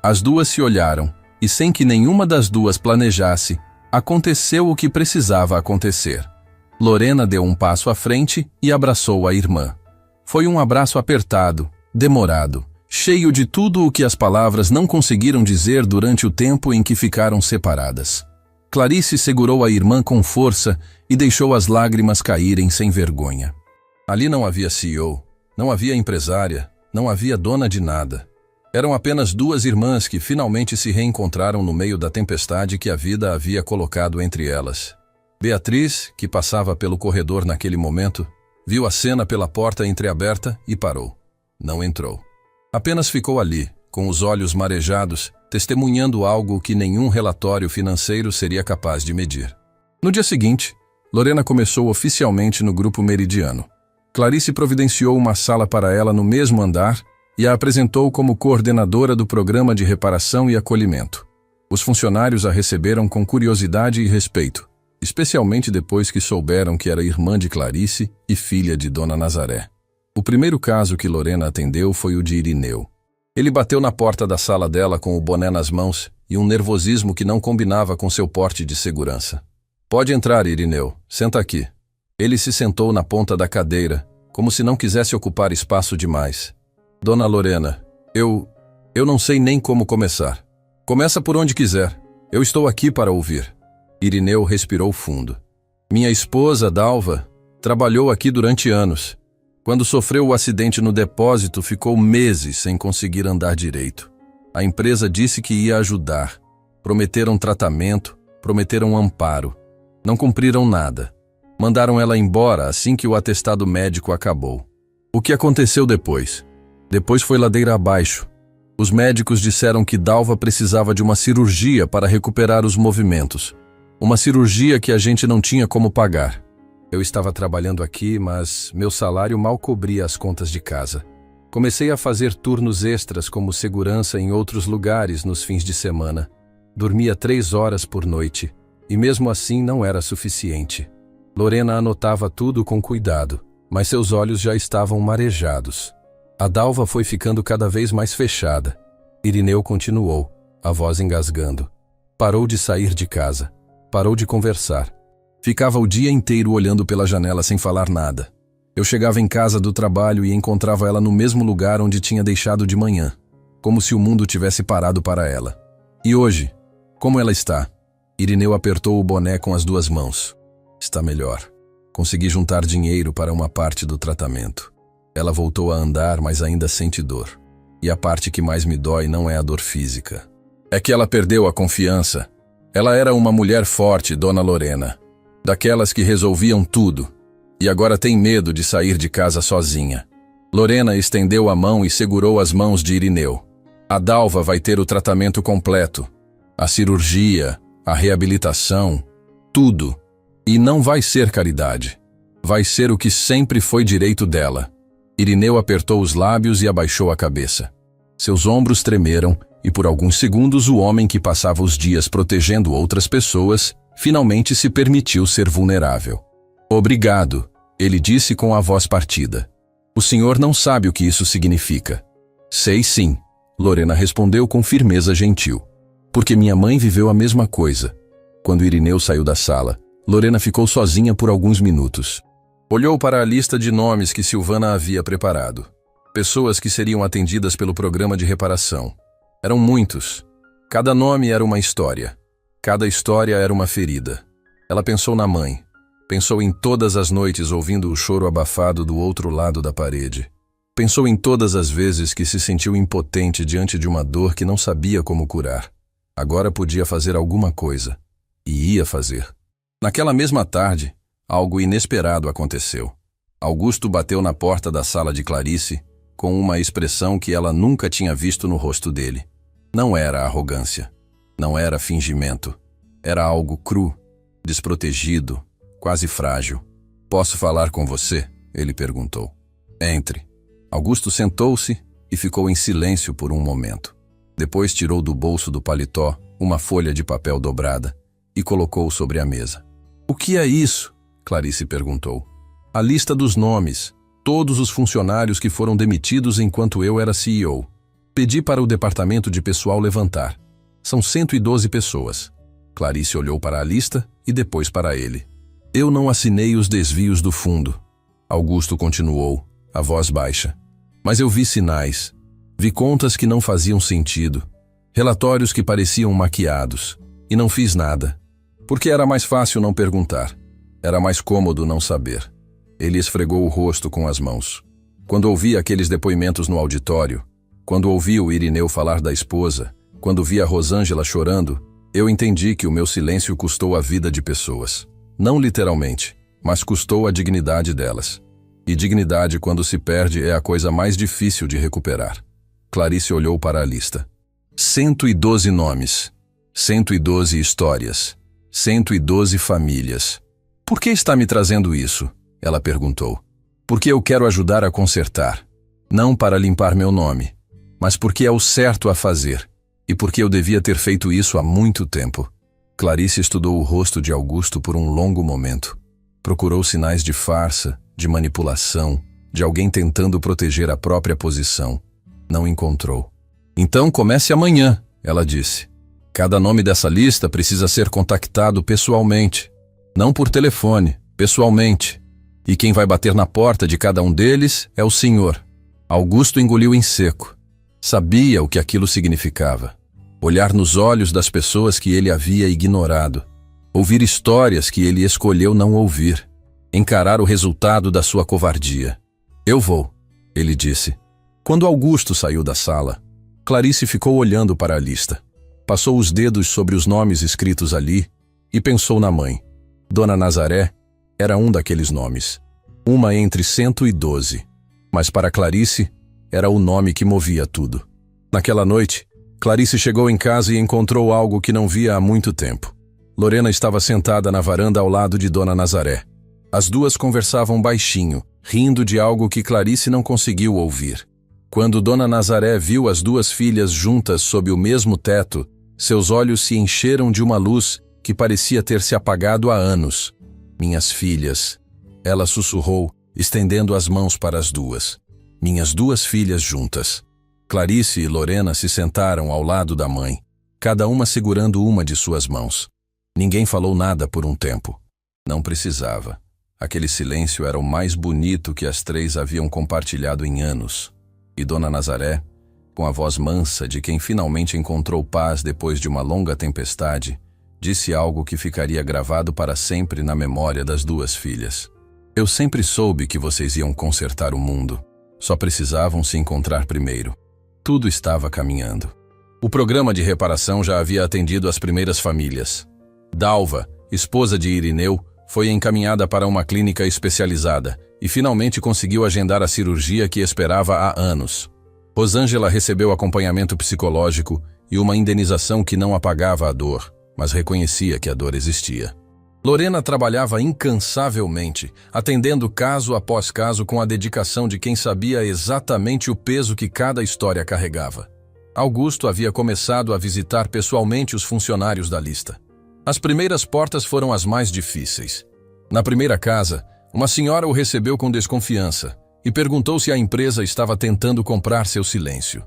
As duas se olharam, e sem que nenhuma das duas planejasse, aconteceu o que precisava acontecer. Lorena deu um passo à frente e abraçou a irmã. Foi um abraço apertado, demorado, cheio de tudo o que as palavras não conseguiram dizer durante o tempo em que ficaram separadas. Clarice segurou a irmã com força e deixou as lágrimas caírem sem vergonha. Ali não havia CEO, não havia empresária, não havia dona de nada. Eram apenas duas irmãs que finalmente se reencontraram no meio da tempestade que a vida havia colocado entre elas. Beatriz, que passava pelo corredor naquele momento, viu a cena pela porta entreaberta e parou. Não entrou. Apenas ficou ali, com os olhos marejados, testemunhando algo que nenhum relatório financeiro seria capaz de medir. No dia seguinte, Lorena começou oficialmente no Grupo Meridiano. Clarice providenciou uma sala para ela no mesmo andar e a apresentou como coordenadora do programa de reparação e acolhimento. Os funcionários a receberam com curiosidade e respeito, especialmente depois que souberam que era irmã de Clarice e filha de Dona Nazaré. O primeiro caso que Lorena atendeu foi o de Irineu. Ele bateu na porta da sala dela com o boné nas mãos e um nervosismo que não combinava com seu porte de segurança. "Pode entrar, Irineu. Senta aqui." Ele se sentou na ponta da cadeira, como se não quisesse ocupar espaço demais. "Dona Lorena, eu não sei nem como começar. Começa por onde quiser. Eu estou aqui para ouvir." Irineu respirou fundo. "Minha esposa, Dalva, trabalhou aqui durante anos. Quando sofreu o acidente no depósito, ficou meses sem conseguir andar direito. A empresa disse que ia ajudar. Prometeram tratamento, prometeram amparo. Não cumpriram nada. Mandaram ela embora assim que o atestado médico acabou. O que aconteceu depois? Depois foi ladeira abaixo. Os médicos disseram que Dalva precisava de uma cirurgia para recuperar os movimentos. Uma cirurgia que a gente não tinha como pagar. Eu estava trabalhando aqui, mas meu salário mal cobria as contas de casa. Comecei a fazer turnos extras como segurança em outros lugares nos fins de semana. Dormia 3 horas por noite, e mesmo assim não era suficiente." Lorena anotava tudo com cuidado, mas seus olhos já estavam marejados. A Dalva foi ficando cada vez mais fechada. Irineu continuou, a voz engasgando. Parou de sair de casa. Parou de conversar. Ficava o dia inteiro olhando pela janela sem falar nada. Eu chegava em casa do trabalho e encontrava ela no mesmo lugar onde tinha deixado de manhã, como se o mundo tivesse parado para ela. "E hoje? Como ela está?" Irineu apertou o boné com as 2 mãos. "Está melhor. Consegui juntar dinheiro para uma parte do tratamento. Ela voltou a andar, mas ainda sente dor. E a parte que mais me dói não é a dor física. É que ela perdeu a confiança. Ela era uma mulher forte, Dona Lorena. Daquelas que resolviam tudo. E agora tem medo de sair de casa sozinha." Lorena estendeu a mão e segurou as mãos de Irineu. "A Dalva vai ter o tratamento completo. A cirurgia, a reabilitação, tudo. E não vai ser caridade. Vai ser o que sempre foi direito dela." Irineu apertou os lábios e abaixou a cabeça. Seus ombros tremeram e por alguns segundos o homem que passava os dias protegendo outras pessoas finalmente se permitiu ser vulnerável. "Obrigado", ele disse com a voz partida. "O senhor não sabe o que isso significa." "Sei sim", Lorena respondeu com firmeza gentil. "Porque minha mãe viveu a mesma coisa." Quando Irineu saiu da sala, Lorena ficou sozinha por alguns minutos. Olhou para a lista de nomes que Silvana havia preparado. Pessoas que seriam atendidas pelo programa de reparação. Eram muitos. Cada nome era uma história. Cada história era uma ferida. Ela pensou na mãe. Pensou em todas as noites ouvindo o choro abafado do outro lado da parede. Pensou em todas as vezes que se sentiu impotente diante de uma dor que não sabia como curar. Agora podia fazer alguma coisa. E ia fazer. Naquela mesma tarde, algo inesperado aconteceu. Augusto bateu na porta da sala de Clarice com uma expressão que ela nunca tinha visto no rosto dele. Não era arrogância. Não era fingimento. Era algo cru, desprotegido, quase frágil. "Posso falar com você?" ele perguntou. "Entre." Augusto sentou-se e ficou em silêncio por um momento. Depois tirou do bolso do paletó uma folha de papel dobrada e colocou sobre a mesa. "O que é isso?" Clarice perguntou. "A lista dos nomes, todos os funcionários que foram demitidos enquanto eu era CEO. Pedi para o departamento de pessoal levantar. São 112 pessoas." Clarice olhou para a lista e depois para ele. "Eu não assinei os desvios do fundo." Augusto continuou, a voz baixa. "Mas eu vi sinais. Vi contas que não faziam sentido. Relatórios que pareciam maquiados. E não fiz nada. Porque era mais fácil não perguntar. Era mais cômodo não saber." Ele esfregou o rosto com as mãos. "Quando ouvi aqueles depoimentos no auditório, quando ouvi o Irineu falar da esposa, quando vi a Rosângela chorando, eu entendi que o meu silêncio custou a vida de pessoas. Não literalmente, mas custou a dignidade delas. E dignidade, quando se perde, é a coisa mais difícil de recuperar." Clarice olhou para a lista. 112 nomes. 112 histórias. 112 famílias. "Por que está me trazendo isso?" ela perguntou. "Porque eu quero ajudar a consertar. Não para limpar meu nome, mas porque é o certo a fazer. E porque eu devia ter feito isso há muito tempo." Clarice estudou o rosto de Augusto por um longo momento. Procurou sinais de farsa, de manipulação, de alguém tentando proteger a própria posição. Não encontrou. "Então comece amanhã", ela disse. "Cada nome dessa lista precisa ser contactado pessoalmente. Não por telefone, pessoalmente. E quem vai bater na porta de cada um deles é o senhor." Augusto engoliu em seco. Sabia o que aquilo significava. Olhar nos olhos das pessoas que ele havia ignorado. Ouvir histórias que ele escolheu não ouvir. Encarar o resultado da sua covardia. "Eu vou", ele disse. Quando Augusto saiu da sala, Clarice ficou olhando para a lista. Passou os dedos sobre os nomes escritos ali e pensou na mãe. Dona Nazaré era um daqueles nomes. Uma entre 112. Mas para Clarice, era o nome que movia tudo. Naquela noite, Clarice chegou em casa e encontrou algo que não via há muito tempo. Lorena estava sentada na varanda ao lado de Dona Nazaré. As duas conversavam baixinho, rindo de algo que Clarice não conseguiu ouvir. Quando Dona Nazaré viu as duas filhas juntas sob o mesmo teto, seus olhos se encheram de uma luz que parecia ter se apagado há anos. "Minhas filhas", ela sussurrou, estendendo as mãos para as duas. "Minhas duas filhas juntas." Clarice e Lorena se sentaram ao lado da mãe, cada uma segurando uma de suas mãos. Ninguém falou nada por um tempo. Não precisava. Aquele silêncio era o mais bonito que as três haviam compartilhado em anos. E Dona Nazaré, com a voz mansa de quem finalmente encontrou paz depois de uma longa tempestade, disse algo que ficaria gravado para sempre na memória das duas filhas. "Eu sempre soube que vocês iam consertar o mundo. Só precisavam se encontrar primeiro. Tudo estava caminhando." O programa de reparação já havia atendido as primeiras famílias. Dalva, esposa de Irineu, foi encaminhada para uma clínica especializada e finalmente conseguiu agendar a cirurgia que esperava há anos. Rosângela recebeu acompanhamento psicológico e uma indenização que não apagava a dor, mas reconhecia que a dor existia. Lorena trabalhava incansavelmente, atendendo caso após caso com a dedicação de quem sabia exatamente o peso que cada história carregava. Augusto havia começado a visitar pessoalmente os funcionários da lista. As primeiras portas foram as mais difíceis. Na primeira casa, uma senhora o recebeu com desconfiança e perguntou se a empresa estava tentando comprar seu silêncio.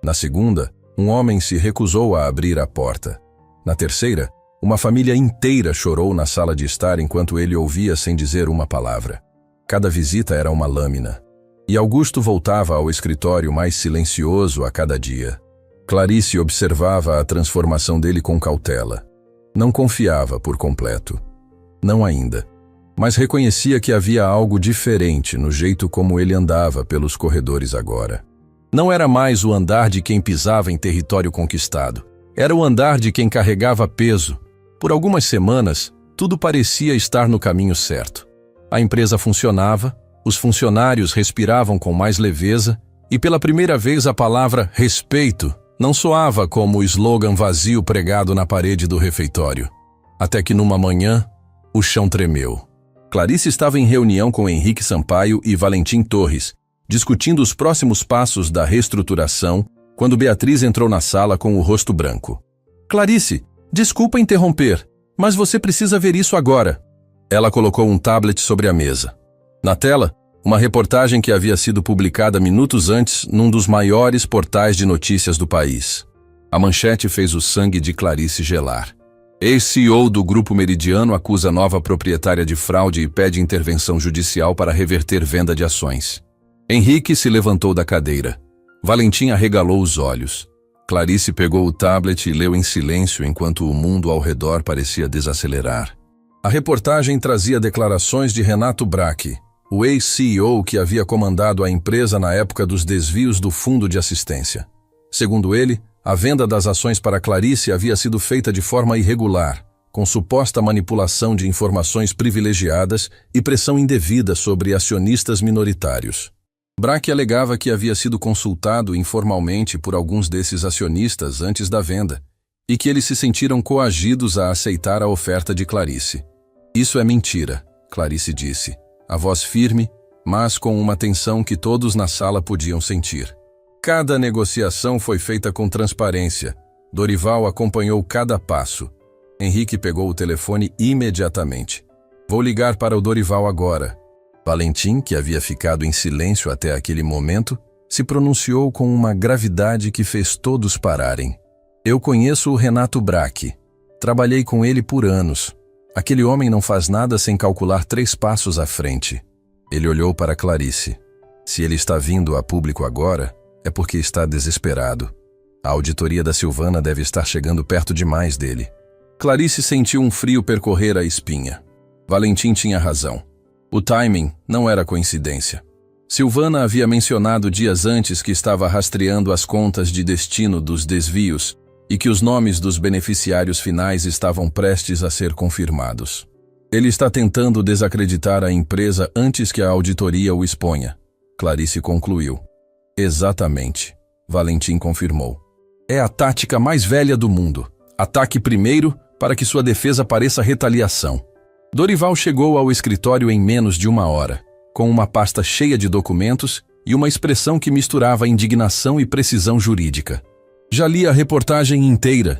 Na segunda, um homem se recusou a abrir a porta. Na terceira, uma família inteira chorou na sala de estar enquanto ele ouvia sem dizer uma palavra. Cada visita era uma lâmina. E Augusto voltava ao escritório mais silencioso a cada dia. Clarice observava a transformação dele com cautela. Não confiava por completo. Não ainda. Mas reconhecia que havia algo diferente no jeito como ele andava pelos corredores agora. Não era mais o andar de quem pisava em território conquistado. Era o andar de quem carregava peso. Por algumas semanas, tudo parecia estar no caminho certo. A empresa funcionava, os funcionários respiravam com mais leveza e pela primeira vez a palavra respeito não soava como o slogan vazio pregado na parede do refeitório. Até que numa manhã, o chão tremeu. Clarice estava em reunião com Henrique Sampaio e Valentim Torres, discutindo os próximos passos da reestruturação, quando Beatriz entrou na sala com o rosto branco. Clarice, desculpa interromper, mas você precisa ver isso agora. Ela colocou um tablet sobre a mesa. Na tela, uma reportagem que havia sido publicada minutos antes num dos maiores portais de notícias do país. A manchete fez o sangue de Clarice gelar. Ex-CEO do Grupo Meridiano acusa nova proprietária de fraude e pede intervenção judicial para reverter venda de ações. Henrique se levantou da cadeira. Valentim arregalou os olhos. Clarice pegou o tablet e leu em silêncio enquanto o mundo ao redor parecia desacelerar. A reportagem trazia declarações de Renato Brach, o ex-CEO que havia comandado a empresa na época dos desvios do fundo de assistência. Segundo ele, a venda das ações para Clarice havia sido feita de forma irregular, com suposta manipulação de informações privilegiadas e pressão indevida sobre acionistas minoritários. Brach alegava que havia sido consultado informalmente por alguns desses acionistas antes da venda e que eles se sentiram coagidos a aceitar a oferta de Clarice. Isso é mentira, Clarice disse, a voz firme, mas com uma tensão que todos na sala podiam sentir. Cada negociação foi feita com transparência. Dorival acompanhou cada passo. Henrique pegou o telefone imediatamente. Vou ligar para o Dorival agora. Valentim, que havia ficado em silêncio até aquele momento, se pronunciou com uma gravidade que fez todos pararem. Eu conheço o Renato Brach. Trabalhei com ele por anos. Aquele homem não faz nada sem calcular 3 passos à frente. Ele olhou para Clarice. Se ele está vindo a público agora, é porque está desesperado. A auditoria da Silvana deve estar chegando perto demais dele. Clarice sentiu um frio percorrer a espinha. Valentim tinha razão. O timing não era coincidência. Silvana havia mencionado dias antes que estava rastreando as contas de destino dos desvios e que os nomes dos beneficiários finais estavam prestes a ser confirmados. Ele está tentando desacreditar a empresa antes que a auditoria o exponha. Clarice concluiu. Exatamente. Valentim confirmou. É a tática mais velha do mundo. Ataque primeiro para que sua defesa pareça retaliação. Dorival chegou ao escritório em menos de 1 hora, com uma pasta cheia de documentos e uma expressão que misturava indignação e precisão jurídica. Já li a reportagem inteira,